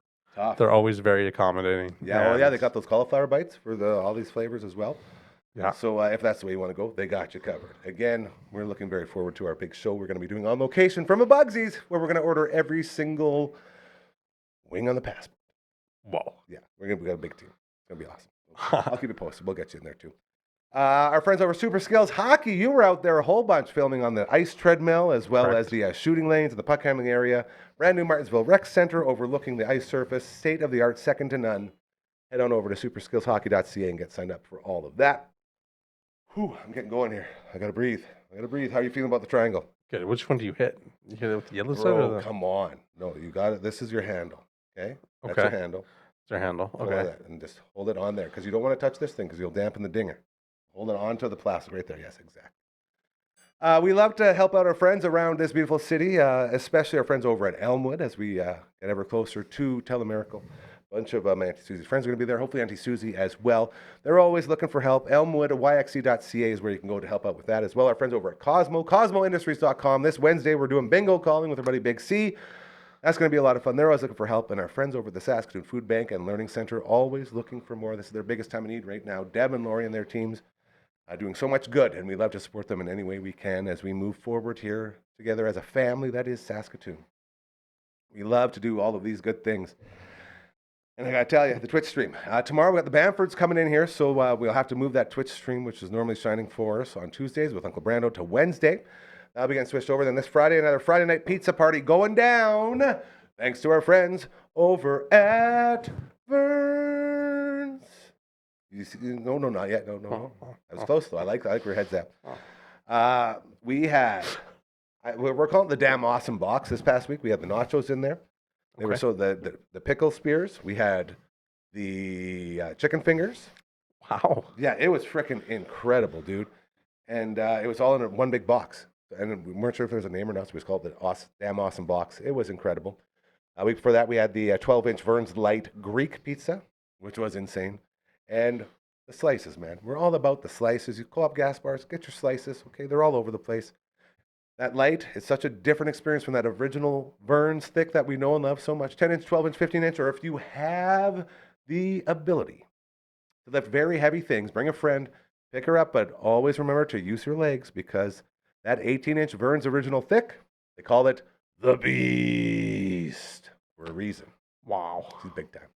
they're always very accommodating. Yeah, well, yeah, they got those cauliflower bites for all these flavors as well. Yeah. So if that's the way you want to go, they got you covered. Again, we're looking very forward to our big show we're going to be doing on location from a Bugsy's, where we're going to order every single wing on the passport. Whoa. Yeah, we got a big team. It's going to be awesome. I'll keep it posted. We'll get you in there too. Our friends over Super Skills Hockey, you were out there a whole bunch filming on the ice treadmill as well as the shooting lanes and the puck handling area. Brand new Martinsville Rec Center overlooking the ice surface. State of the art, second to none. Head on over to superskillshockey.ca and get signed up for all of that. Whew, I'm getting going here. I got to breathe. How are you feeling about the triangle? Good. Which one do you hit? You hit it with the yellow side? Bro, come on. No, you got it. This is your handle. Okay? That's your handle. It's your handle. Okay. And just hold it on there because you don't want to touch this thing because you'll dampen the dinger. Hold it onto the plastic right there. Yes, exactly. We love to help out our friends around this beautiful city, especially our friends over at Elmwood as we get ever closer to Telemiracle. A bunch of my Auntie Susie's friends are going to be there. Hopefully Auntie Susie as well. They're always looking for help. ElmwoodYXC.ca is where you can go to help out with that as well. Our friends over at Cosmo, CosmoIndustries.com. This Wednesday we're doing bingo calling with our buddy Big C. That's going to be a lot of fun. They're always looking for help. And our friends over at the Saskatoon Food Bank and Learning Center, always looking for more. This is their biggest time of need right now. Deb and Lori and their teams doing so much good, and we love to support them in any way we can as we move forward here together as a family that is Saskatoon. We love to do all of these good things. And I got to tell you, the Twitch stream. Tomorrow we got the Bamfords coming in here, so we'll have to move that Twitch stream, which is normally shining for us on Tuesdays with Uncle Brando, to Wednesday. That'll be getting switched over. Then this Friday, another Friday night pizza party going down, thanks to our friends over at Vern's. You see, no, not yet. No. I was close, though. I like where your head's at. We're calling it the Damn Awesome Box this past week. We had the nachos in there. They were the pickle spears. We had the chicken fingers. Wow. Yeah, it was freaking incredible, dude. And it was all in one big box. And we weren't sure if there was a name or not, so we just called it the Damn Awesome Box. It was incredible. A week before that, we had the 12-inch Vern's Light Greek pizza, which was insane. And the slices, man. We're all about the slices. You call up gas bars, get your slices. Okay, they're all over the place. That light is such a different experience from that original Vern's thick that we know and love so much. 10-inch, 12-inch, 15-inch, or if you have the ability to lift very heavy things, bring a friend, pick her up, but always remember to use your legs because that 18-inch Vern's original thick, they call it the Beast for a reason. Wow. She's big time.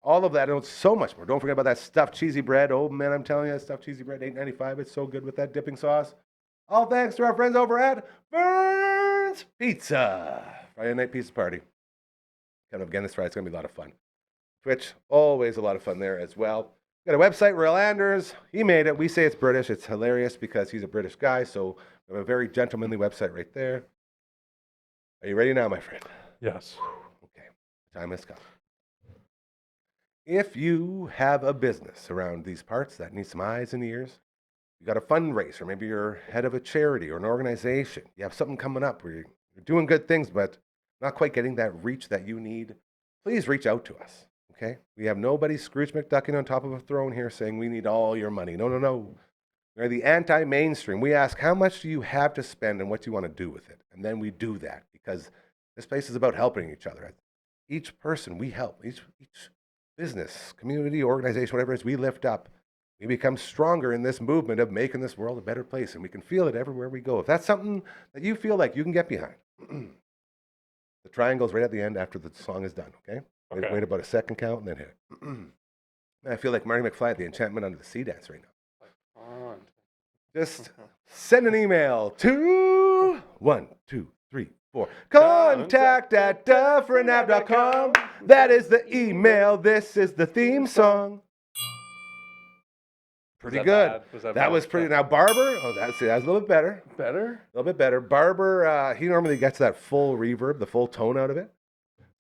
All of that and so much more. Don't forget about that stuffed cheesy bread. Oh, man, I'm telling you, that stuffed cheesy bread, $8.95. It's so good with that dipping sauce. All thanks to our friends over at Vern's Pizza. Friday night pizza party. Coming up again this Friday. It's going to be a lot of fun. Twitch, always a lot of fun there as well. Got a website, Royal Anders. He made it. We say it's British. It's hilarious because he's a British guy. So we have a very gentlemanly website right there. Are you ready now, my friend? Yes. Okay. Time has come. If you have a business around these parts that needs some eyes and ears, you got a fundraiser, maybe you're head of a charity or an organization, you have something coming up where you're doing good things but not quite getting that reach that you need, please reach out to us, okay? We have nobody Scrooge McDucking on top of a throne here saying we need all your money. No. We're the anti-mainstream. We ask, how much do you have to spend and what do you want to do with it? And then we do that because this place is about helping each other. Each person we help, each business, community, organization, whatever it is, we lift up we become stronger in this movement of making this world a better place, and we can feel it everywhere we go. If that's something that you feel like you can get behind, the triangle's right at the end after the song is done, okay? Okay. Wait about a second count and then hit it. Man, I feel like Marty McFly at the Enchantment Under the Sea dance right now. Just send an email to 1, 2, 3, 4. Contact at dufferinave.com. That is the email. This is the theme song. Pretty good. That was pretty. Now Barber, that's a little bit better. Better? A little bit better. Barber, he normally gets that full reverb, the full tone out of it.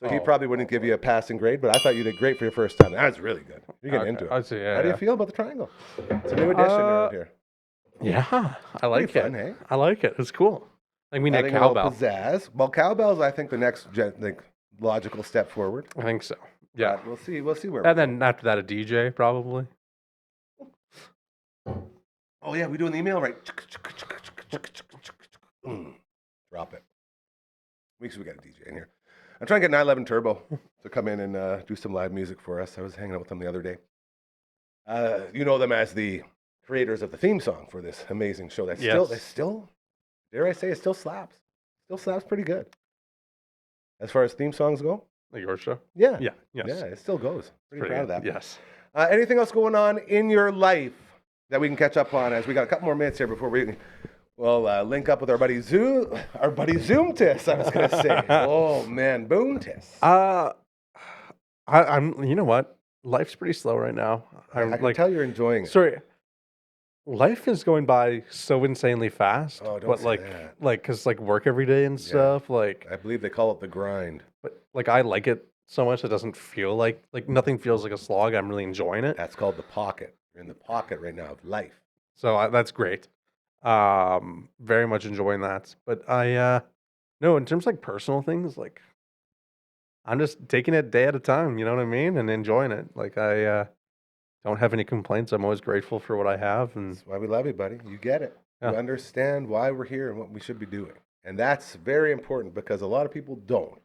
So he probably wouldn't give you a passing grade, but I thought you did great for your first time. That was really good. You're getting into it. I see, yeah, How do you feel about the triangle? It's a new addition around here. Yeah, I like Pretty it. fun, hey? I like it. It's cool. Like we need a Adding a little cowbell. pizzazz. Well, cowbell's, I think, the next logical step forward. I think so. Yeah. But we'll see. We'll see where. And then after that, a DJ probably. Oh yeah, we doing the email right? Drop it. Weeks we got a DJ in here. I'm trying to get 911 Turbo to come in and do some live music for us. I was hanging out with them the other day. You know them as the creators of the theme song for this amazing show. That's still, dare I say, it still slaps. Still slaps pretty good. As far as theme songs go. Like your show? Yeah. Yeah. Yes. Yeah, it still goes. Pretty proud of that. Yes. Anything else going on in your life that we can catch up on? As we got a couple more minutes here before we link up with our buddy Zoomtis. I was going to say, oh man, Boontis. I'm. You know what? Life's pretty slow right now. I can tell you're enjoying it. Sorry. Life is going by so insanely fast. Oh, don't but say like, that. because work every day and stuff. Like, I believe they call it the grind. but like I like it so much. It doesn't feel like nothing feels like a slog. I'm really enjoying it. That's called the pocket. You're in the pocket right now of life. So that's great. Very much enjoying that. But no, in terms of like personal things, like I'm just taking it day at a time. You know what I mean, and enjoying it. Like I don't have any complaints. I'm always grateful for what I have, and That's why we love you, buddy. You get it. Yeah. You understand why we're here and what we should be doing. And that's very important because a lot of people don't.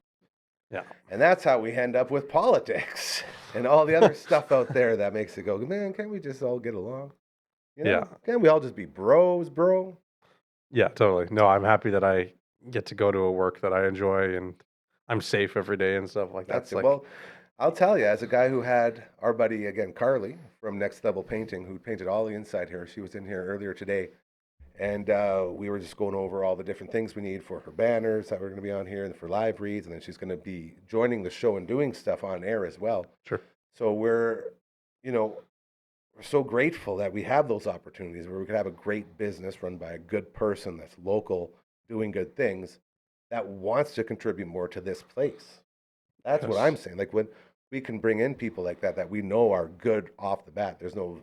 yeah, And that's how we end up with politics and all the other stuff out there that makes it go, man, can't we just all get along? You know? Yeah. Can't we all just be bros, bro? yeah, totally. No, I'm happy that I get to go to a work that I enjoy, and I'm safe every day and stuff like that. That's It's it. like, Well, I'll tell you, as a guy who had our buddy, again, Carly from Next Level Painting, who painted all the inside here. She was in here earlier today. And we were just going over all the different things we need for her banners that were going to be on here and for live reads. And then she's going to be joining the show and doing stuff on air as well. Sure. So we're so grateful that we have those opportunities where we could have a great business run by a good person that's local, doing good things, that wants to contribute more to this place. That's what Yes. I'm saying. Like when we can bring in people like that we know are good off the bat. There's no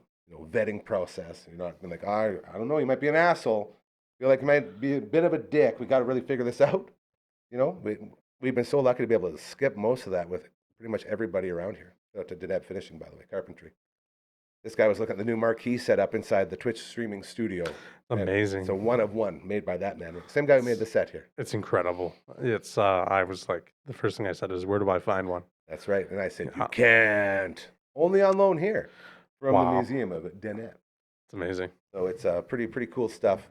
vetting process. You're not like, I don't know, you might be an asshole. Feel like you might be a bit of a dick. We got to really figure this out. We've been so lucky to be able to skip most of that with pretty much everybody around here. Shout out to Deneb Finishing, by the way, carpentry. This guy was looking at the new marquee set up inside the Twitch streaming studio. amazing. It's a one of one made by that man. Same guy who made the set here. It's incredible. It's I was like, the first thing I said is, where do I find one? That's right. And I said, you Yeah. can't. Only on loan here from the Wow. museum of Deneb. It's amazing. So it's pretty cool stuff.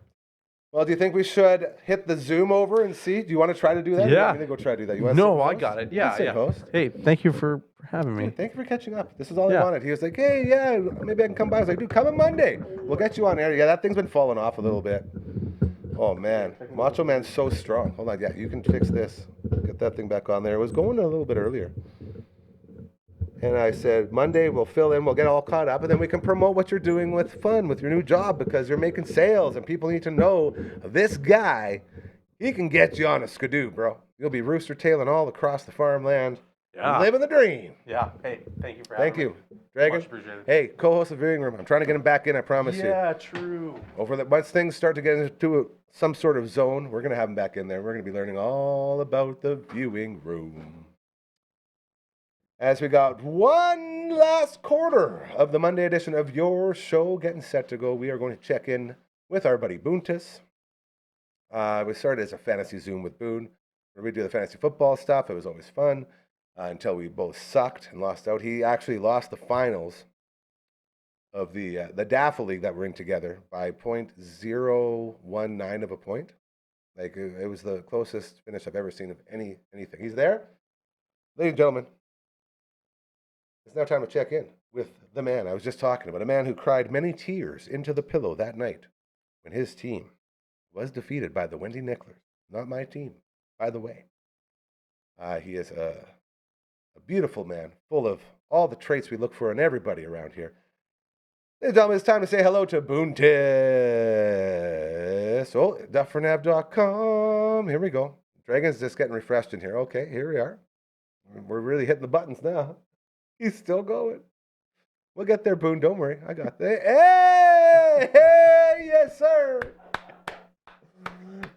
Well, do you think we should hit the Zoom over and see? Do you want to try to do that? Or you Yeah. want me to go try to do that. You want No, to sit I host? got it. You Yeah, can sit yeah. host. Hey, thank you for having me. Dude, thank you for catching up. This is all I Yeah. wanted. He was like, hey, yeah, maybe I can come by. I was like, dude, come on Monday. We'll get you on air. Yeah, that thing's been falling off a little bit. Oh, man. Macho Man's so strong. Hold on. Yeah, you can fix this. Get that thing back on there. It was going a little bit earlier. And I said, Monday we'll fill in, we'll get all caught up, and then we can promote what you're doing with fun, with your new job, because you're making sales, and people need to know this guy, he can get you on a skidoo, bro. You'll be rooster tailing all across the farmland, Yeah. living the dream. Yeah. Hey, thank you for Thank having you, me. Dragon. Much appreciated. Hey, co-host of Viewing Room. I'm trying to get him back in, I promise you. Yeah, true. Once things start to get into some sort of zone, we're going to have him back in there. We're going to be learning all about the Viewing Room. As we got one last quarter of the Monday edition of your show getting set to go, we are going to check in with our buddy Boontis. We started as a fantasy Zoom with Boone, where we do the fantasy football stuff. It was always fun until we both sucked and lost out. He actually lost the finals of the Daffle League that we're in together by 0.019 of a point. Like it was the closest finish I've ever seen of anything. He's there, ladies and gentlemen. It's now time to check in with the man I was just talking about, a man who cried many tears into the pillow that night when his team was defeated by the Wendy Nicklers. Not my team, by the way. He is a beautiful man, full of all the traits we look for in everybody around here. Ladies and gentlemen, it's time to say hello to Boontis. Oh, DufferinAve.com. Here we go. Dragon's just getting refreshed in here. Okay, here we are. We're really hitting the buttons now. He's still going. We'll get there, Boone. Don't worry. I got that. Hey! Hey! Yes, sir!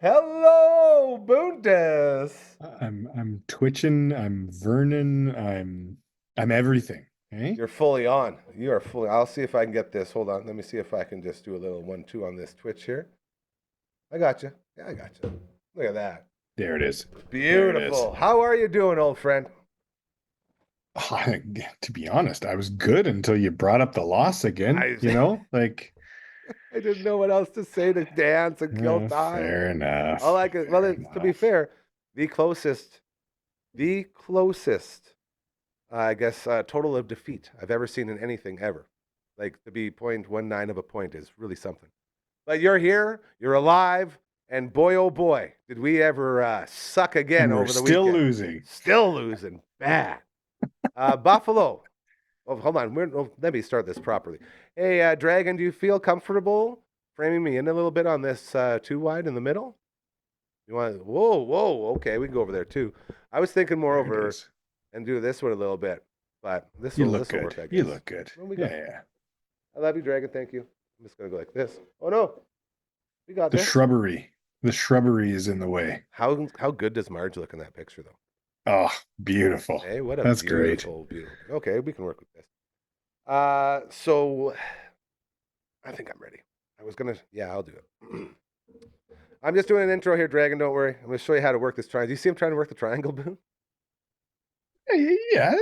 Hello, Boontis. I'm twitching. I'm Vernon. I'm everything. Eh? You're fully on. You are fully. I'll see if I can get this. Hold on. Let me see if I can just do a little 1-2 on this Twitch here. I got you. Yeah, I got you. Look at that. There it is. Beautiful. How are you doing, old friend? To be honest, I was good until you brought up the loss again. I didn't know what else to say to dance and kill time. Fair enough. All I could, to be fair, the closest, I guess, total of defeat I've ever seen in anything ever. Like to be 0.19 of a point is really something. But you're here, you're alive, and boy, oh boy, did we ever suck again over the weekend. Still losing. Bad. Buffalo. Oh, hold on. Let me start this properly. Hey, Dragon, do you feel comfortable framing me in a little bit on this 2 wide in the middle? You want? Whoa. Okay, we can go over there too. I was thinking more over and do this one a little bit, but this will work, I guess. You look good. Yeah. I love you, Dragon. Thank you. I'm just gonna go like this. Oh no, we got the this. shrubbery. The shrubbery is in the way. How good does Marge look in that picture, though? Oh, beautiful. Hey, what a That's beautiful. Okay, we can work with this. So I think I'm ready. I'll do it. I'm just doing an intro here, Dragon. Don't worry. I'm going to show you how to work this triangle. Do you see him trying to work the triangle, Boone? Yeah.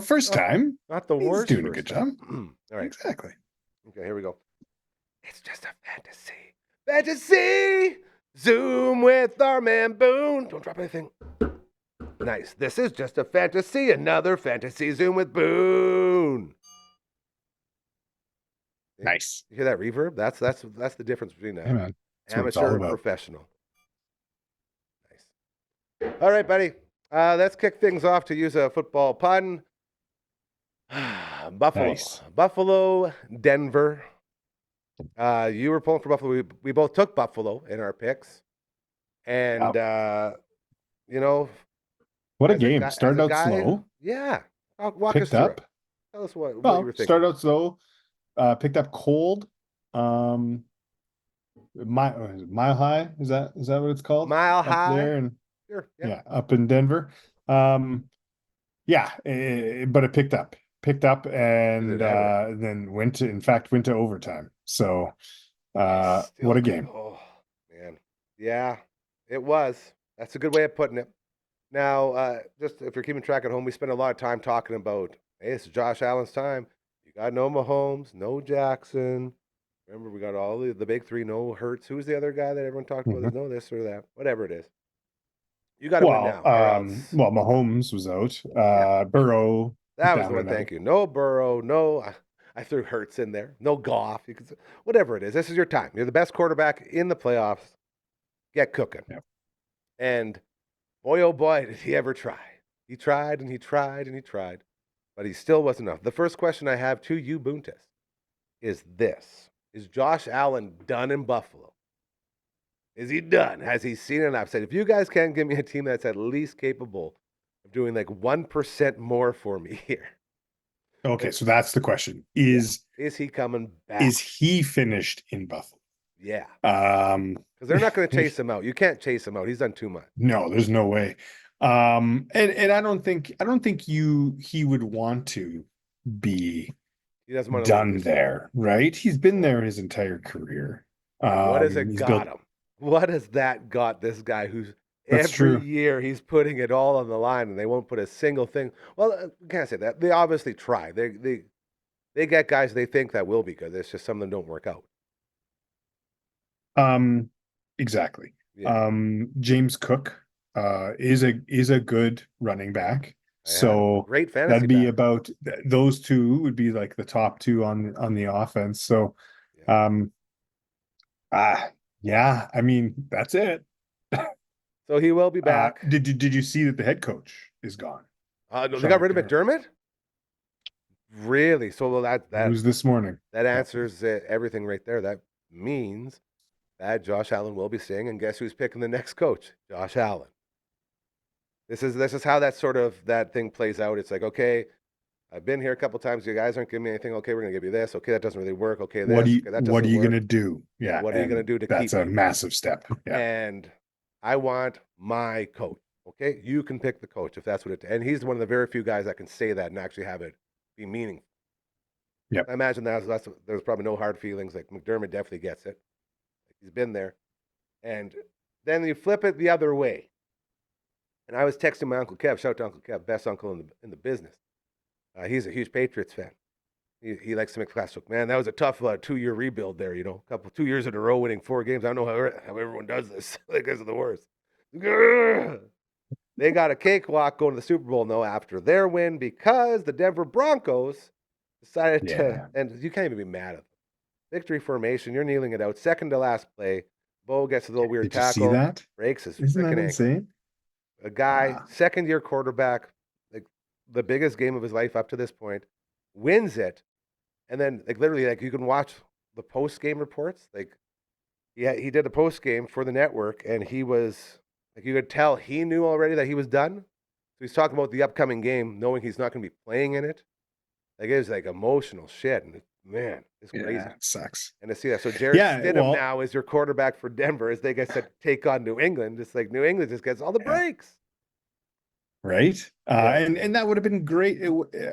First time. Not the worst. He's doing a good job. All right. Exactly. Okay, here we go. It's just a fantasy. Fantasy! Zoom with our man Boone. Don't drop anything. Nice. This is just a fantasy. Another fantasy Zoom with Boone. Nice. You hear that reverb? That's the difference between amateur and professional. Nice. All right, buddy. Let's kick things off, to use a football pun. Buffalo. Nice. Buffalo, Denver. You were pulling for Buffalo. We both took Buffalo in our picks. And, what a game. Started out slow. Yeah. Walk us through it. Tell us what you were thinking. Started out slow. Picked up cold. Mile High. Is that what it's called? Mile High. There and sure. Yeah, up in Denver. But it picked up and then went to overtime. So what a game. Oh man. Yeah, it was. That's a good way of putting it. Now, just if you're keeping track at home, we spent a lot of time talking about, hey, this is Josh Allen's time. You got no Mahomes, no Jackson. Remember, we got all the big three, no Hurts. Who's the other guy that everyone talked about? There's no this or that. Whatever it is. You got to win now. Mahomes was out. Burrow. That was the one. Thank you. No Burrow. No, I threw Hurts in there. No Goff. Whatever it is. This is your time. You're the best quarterback in the playoffs. Get cooking. Yep. And boy, oh boy, did he ever try. He tried and he tried and he tried, but he still wasn't enough. The first question I have to you, Boontis, is this. Is Josh Allen done in Buffalo? Is he done? Has he seen enough? I've said, if you guys can't give me a team that's at least capable of doing like 1% more for me here. Okay, so that's the question. Is he coming back? Is he finished in Buffalo? Yeah. Because they're not going to chase him out. You can't chase him out. He's done too much. No, there's no way. And I don't think he would want to be done there, right? He's been there his entire career. What has it got him? What has that got this guy who's every year he's putting it all on the line and they won't put a single thing? Well, I can't say that. They obviously try. They they get guys they think that will be good. It's just some of them don't work out. Exactly. Yeah. James Cook is a good running back. So great fantasy that'd be back. about those two would be like the top two on the offense. So yeah, I mean, that's it. So he will be back. Did you see that the head coach is gone? No, they got rid of McDermott? Really? So that News this morning. That answers everything right there. That means that Josh Allen will be staying, and guess who's picking the next coach? Josh Allen. This is how that thing plays out. It's like, okay, I've been here a couple times. You guys aren't giving me anything. Okay, we're gonna give you this. Okay, that doesn't really work. Okay, this. What are you work. gonna do? Yeah, what are you gonna do to keep me? That's a massive step. Yeah. And I want my coach. Okay, you can pick the coach if that's what it. And he's one of the very few guys that can say that and actually have it be meaningful. Yep. I imagine there's probably no hard feelings. Like McDermott definitely gets it. He's been there. And then you flip it the other way. And I was texting my Uncle Kev. Shout out to Uncle Kev, best uncle in the business. He's a huge Patriots fan. He likes to make class joke. Man, that was a tough 2-year rebuild there. 2 years in a row winning 4 games. I don't know how everyone does this. Like, guys are the worst. They got a cakewalk going to the Super Bowl though after their win because the Denver Broncos decided to, and you can't even be mad at them. Victory formation, you're kneeling it out. Second to last play. Bo gets a little weird tackle. Did you see that? Breaks his Isn't that freaking insane? ankle. A guy, second-year quarterback, like the biggest game of his life up to this point, wins it, and then literally you can watch the post-game reports. He did the post-game for the network, and he was you could tell he knew already that he was done. So he's talking about the upcoming game, knowing he's not going to be playing in it. It was emotional shit, and man, it's crazy. Yeah, it sucks. And to see that, so Jared Stidham now is your quarterback for Denver as they get to take on New England. Just like New England just gets all the breaks, right? And that would have been great.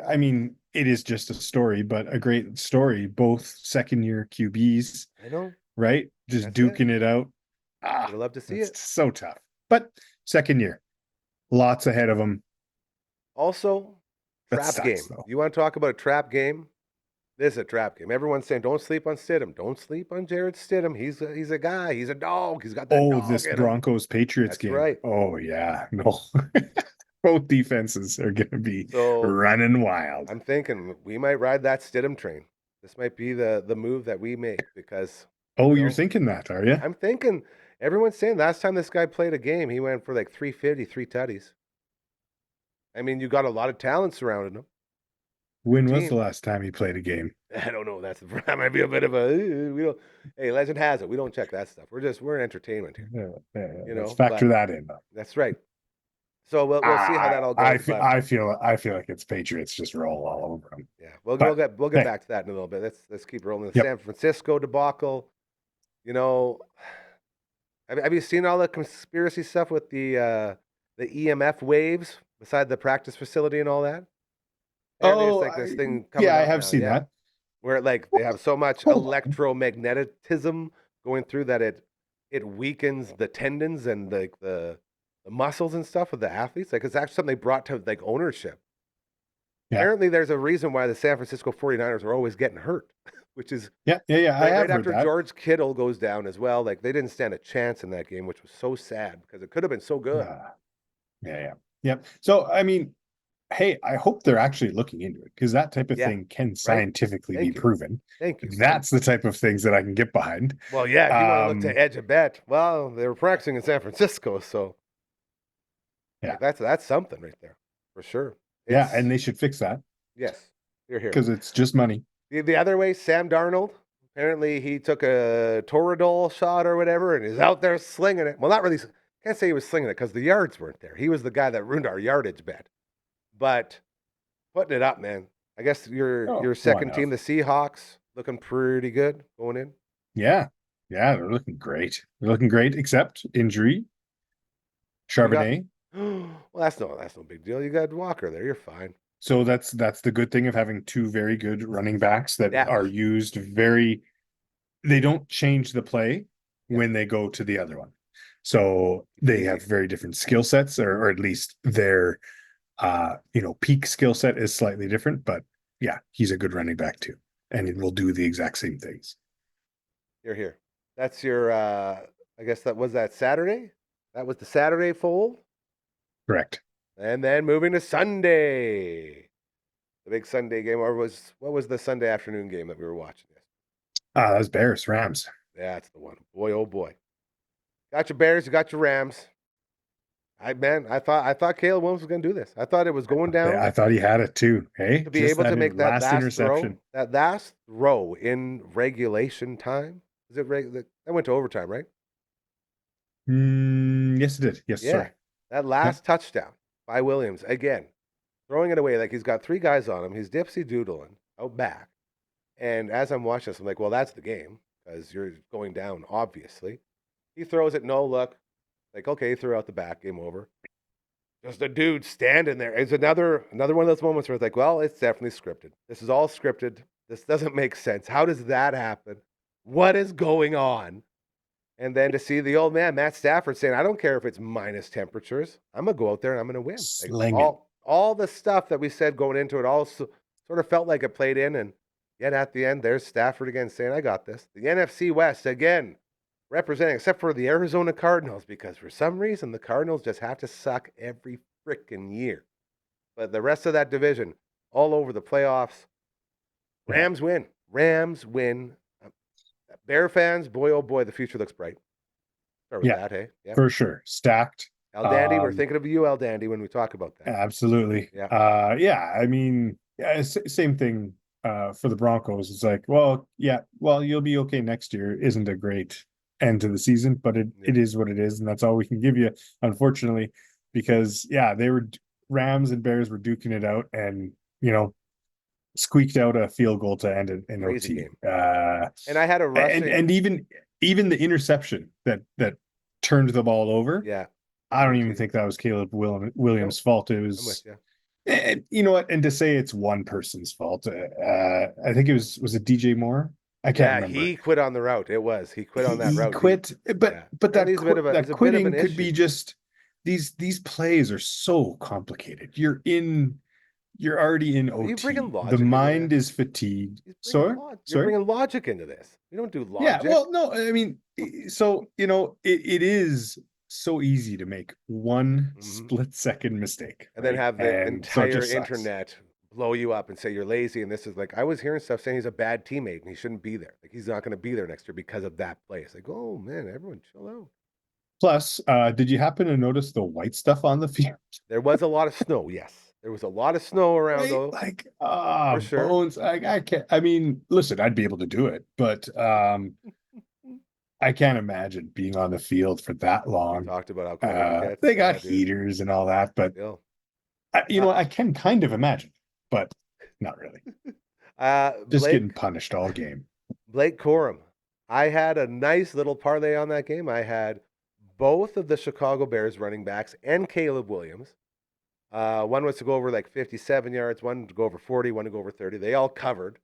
I mean, it is just a story, but a great story. Both second-year QBs. I know, right? Just duking it out. I'd love to see it. So tough, but second year, lots ahead of them. Also, trap game. Though. You want to talk about a trap game? This is a trap game. Everyone's saying, don't sleep on Stidham. Don't sleep on Jared Stidham. He's a guy. He's a dog. He's got that dog this Broncos-Patriots game. Right. Oh, yeah. No. Both defenses are going to be running wild. I'm thinking we might ride that Stidham train. This might be the move that we make because... you're thinking that, are you? I'm thinking. Everyone's saying last time this guy played a game, he went for 350, 3 tutties. I mean, you got a lot of talent surrounding him. When was the last time he played a game? I don't know. That might be a bit of a. Hey, legend has it. We don't check that stuff. We're in entertainment here. Let's factor that in. That's right. So we'll see how that all goes. I feel like it's Patriots just roll all over them. Yeah, we'll get back to that in a little bit. Let's keep rolling. The San Francisco debacle. Have you seen all the conspiracy stuff with the EMF waves beside the practice facility and all that? It's this thing coming I have seen that. Where they have so much electromagnetism going through that it weakens the tendons and the muscles and stuff of the athletes. It's actually something they brought to ownership. Yeah. Apparently there's a reason why the San Francisco 49ers are always getting hurt, which is right after George Kittle goes down as well. They didn't stand a chance in that game, which was so sad because it could have been so good. Yeah. So I mean, hey, I hope they're actually looking into it because that type of thing can scientifically be proven. Thank you. That's the type of things that I can get behind. Well, yeah, if you want to look to edge a bet, well, they were practicing in San Francisco, so that's something right there for sure. And they should fix that. Yes, you're here because it's just money. The other way, Sam Darnold. Apparently, he took a Toradol shot or whatever, and is out there slinging it. Well, not really. Can't say he was slinging it because the yards weren't there. He was the guy that ruined our yardage bet. But putting it up, man. I guess your second team, the Seahawks, looking pretty good going in. Yeah, they're looking great. They're looking great, except injury. Charbonnet. Well, that's no big deal. You got Walker there. You're fine. So that's the good thing of having two very good running backs that are used very. They don't change the play when they go to the other one. So they have very different skill sets, or at least their peak skill set is slightly different, but yeah, he's a good running back too, and he will do the exact same things. You're here. That's your. I guess that was that Saturday. That was the Saturday fold, Correct. and then moving to Sunday, the big Sunday game. Or what was the Sunday afternoon game that we were watching? That was Bears, Rams. That's the one. Boy, oh boy. Got your Bears, you got your Rams. I thought Caleb Williams was going to do this. I thought it was going down. I thought he had it too. Hey, to be able to make that last throw, that last throw in regulation time. Is it that went to overtime, right? Yes, it did. Yes, Yeah. sorry. That last touchdown by Williams again, throwing it away like he's got 3 guys on him. He's dipsy doodling out back, and as I'm watching this, I'm like, well, that's the game because you're going down, obviously. He throws it, no look. Like, okay, he threw out the back, game over. Just a dude standing there. It's another one of those moments where it's like, well, it's definitely scripted. This is all scripted. This doesn't make sense. How does that happen? What is going on? And then to see the old man, Matt Stafford, saying, I don't care if it's minus temperatures. I'm going to go out there and I'm going to win. Like, all the stuff that we said going into it all sort of felt like it played in. And yet at the end, there's Stafford again saying, I got this. The NFC West again representing, except for the Arizona Cardinals, because for some reason the Cardinals just have to suck every freaking year. But the rest of that division, all over the playoffs, Rams win. Rams win. Bear fans, boy, oh boy, the future looks bright. Start with that, hey? Yeah, for sure. Stacked. Al Dandy, we're thinking of you, Al Dandy, when we talk about that. Absolutely. Yeah. I mean, same thing for the Broncos. It's like, well, you'll be okay next year. Isn't a great end to the season, but it is what it is, and that's all we can give you, unfortunately, because Rams and Bears were duking it out, and squeaked out a field goal to end it in Crazy OT. Game. And I had a rushing, and even the interception that turned the ball over. Yeah, I don't even think that was Caleb Williams' fault. It was. I'm with you. And you know what? And to say it's one person's fault, I think it was it DJ Moore? I can't remember. He quit on the route. He quit on that route. He quit, but that quitting could be just these plays are so complicated. You're already in OT. You bringing logic. The mind is fatigued. Sorry, you're bringing logic into this. We don't do logic. Yeah, well, no, I mean, so it is so easy to make one split-second mistake, and then have the entire internet blow you up and say you're lazy. And this is like, I was hearing stuff saying he's a bad teammate and he shouldn't be there. Like, he's not going to be there next year because of that play. It's like, oh man, everyone chill out. Plus, did you happen to notice the white stuff on the field? There was a lot of snow. Yes, there was a lot of snow around though. Like, for sure. Bones. I can't. I mean, listen, I'd be able to do it, but I can't imagine being on the field for that long. We talked about how they got heaters and all that, but I can kind of imagine, but not really. Just getting punished all game. Blake Corum. I had a nice little parlay on that game. I had both of the Chicago Bears running backs and Caleb Williams. One was to go over like 57 yards, one to go over 40, one to go over 30. They all covered.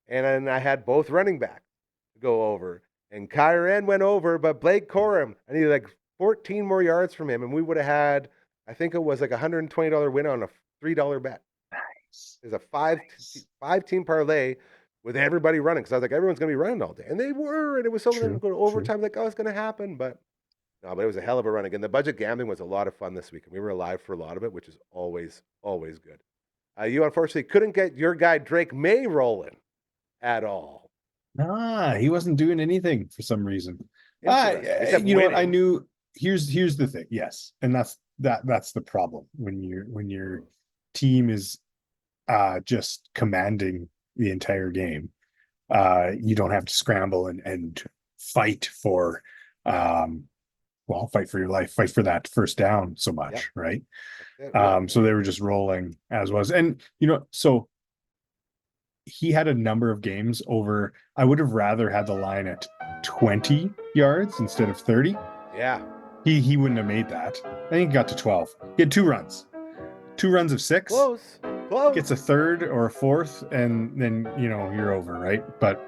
And then I had both running backs to go over. And Kyren went over, but Blake Corum, I needed like 14 more yards from him. And we would have had, I think it was like $120 win on a $3 bet. Nice. There's a five-team parlay with everybody running. Because I was like, everyone's going to be running all day. And they were. And it was something that would go to overtime. Like, oh, it's going to happen. But no, but it was a hell of a run. Again, the budget gambling was a lot of fun this week. And we were alive for a lot of it, which is always, always good. You unfortunately couldn't get your guy Drake May rolling at all. He wasn't doing anything for some reason. You know what? I knew. Here's the thing. Yes, and that's the problem when your team is just commanding the entire game. You don't have to scramble and fight for fight for your life, fight for that first down so much, right? So they were just rolling as was, and so. He had a number of games over. I would have rather had the line at 20 yards instead of 30. Yeah. He wouldn't have made that. I think he got to 12. He had 2 runs. 2 runs of 6. Close. Gets a third or a fourth, and then you're over, right? But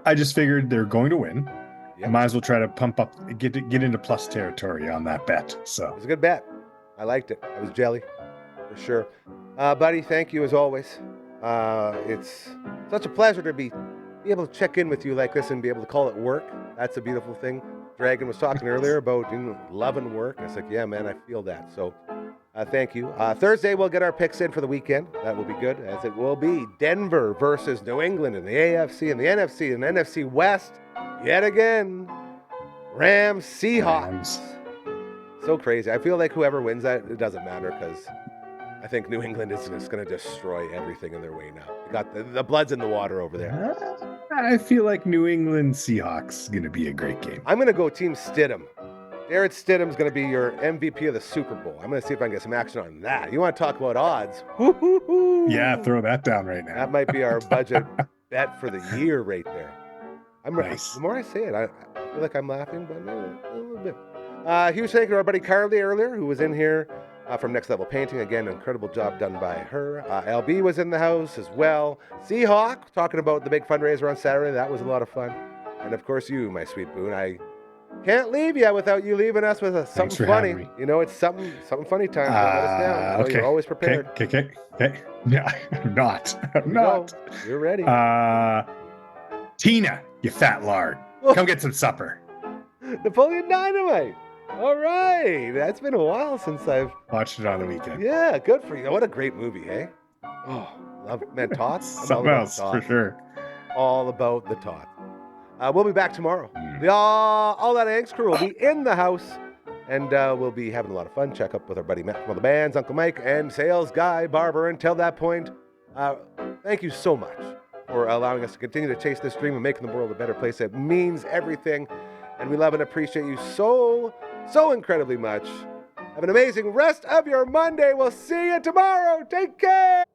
I just figured they're going to win. Yep. I might as well try to pump up, get into plus territory on that bet. So it was a good bet. I liked it. I was jelly for sure. Buddy, thank you as always. It's such a pleasure to be able to check in with you like this and be able to call it work. That's a beautiful thing. Dragon was talking earlier about loving work. I was like, yeah, man, I feel that. So thank you. Thursday, we'll get our picks in for the weekend. That will be good, as it will be Denver versus New England in the AFC and the NFC and NFC West. Yet again, Rams, Seahawks. So crazy. I feel like whoever wins that, it doesn't matter because I think New England is just going to destroy everything in their way now. You got the blood's in the water over there. I feel like New England Seahawks is going to be a great game. I'm going to go Team Stidham. Jarrett Stidham's going to be your MVP of the Super Bowl. I'm going to see if I can get some action on that. You want to talk about odds? Woo-hoo-hoo. Yeah, throw that down right now. That might be our budget bet for the year right there. Nice. The more I say it, I feel like I'm laughing, but a little bit. Huge thank you to our buddy Carly earlier, who was in here from Next Level Painting. Again, incredible job done by her. LB was in the house as well. Seahawk, talking about the big fundraiser on Saturday. That was a lot of fun. And of course, you, my sweet Boone. I can't leave you without you leaving us with something funny. You know, it's something funny time. Don't let us down. Okay. You're always prepared. Okay. Yeah, I'm not. I'm not. You're ready. Tina, you fat lard. Come get some supper. Napoleon Dynamite. All right. That's been a while since I've watched it on the weekend. Yeah, good for you. What a great movie, hey? Oh, love it. Man, tots. Something else, for sure. All about the tots. We'll be back tomorrow. The All That Angst crew will be in the house, and we'll be having a lot of fun. Check up with our buddy Matt from all the bands, Uncle Mike, and sales guy Barber. Until that point, thank you so much for allowing us to continue to chase this dream and making the world a better place. It means everything, and we love and appreciate you so incredibly much. Have an amazing rest of your Monday. We'll see you tomorrow. Take care.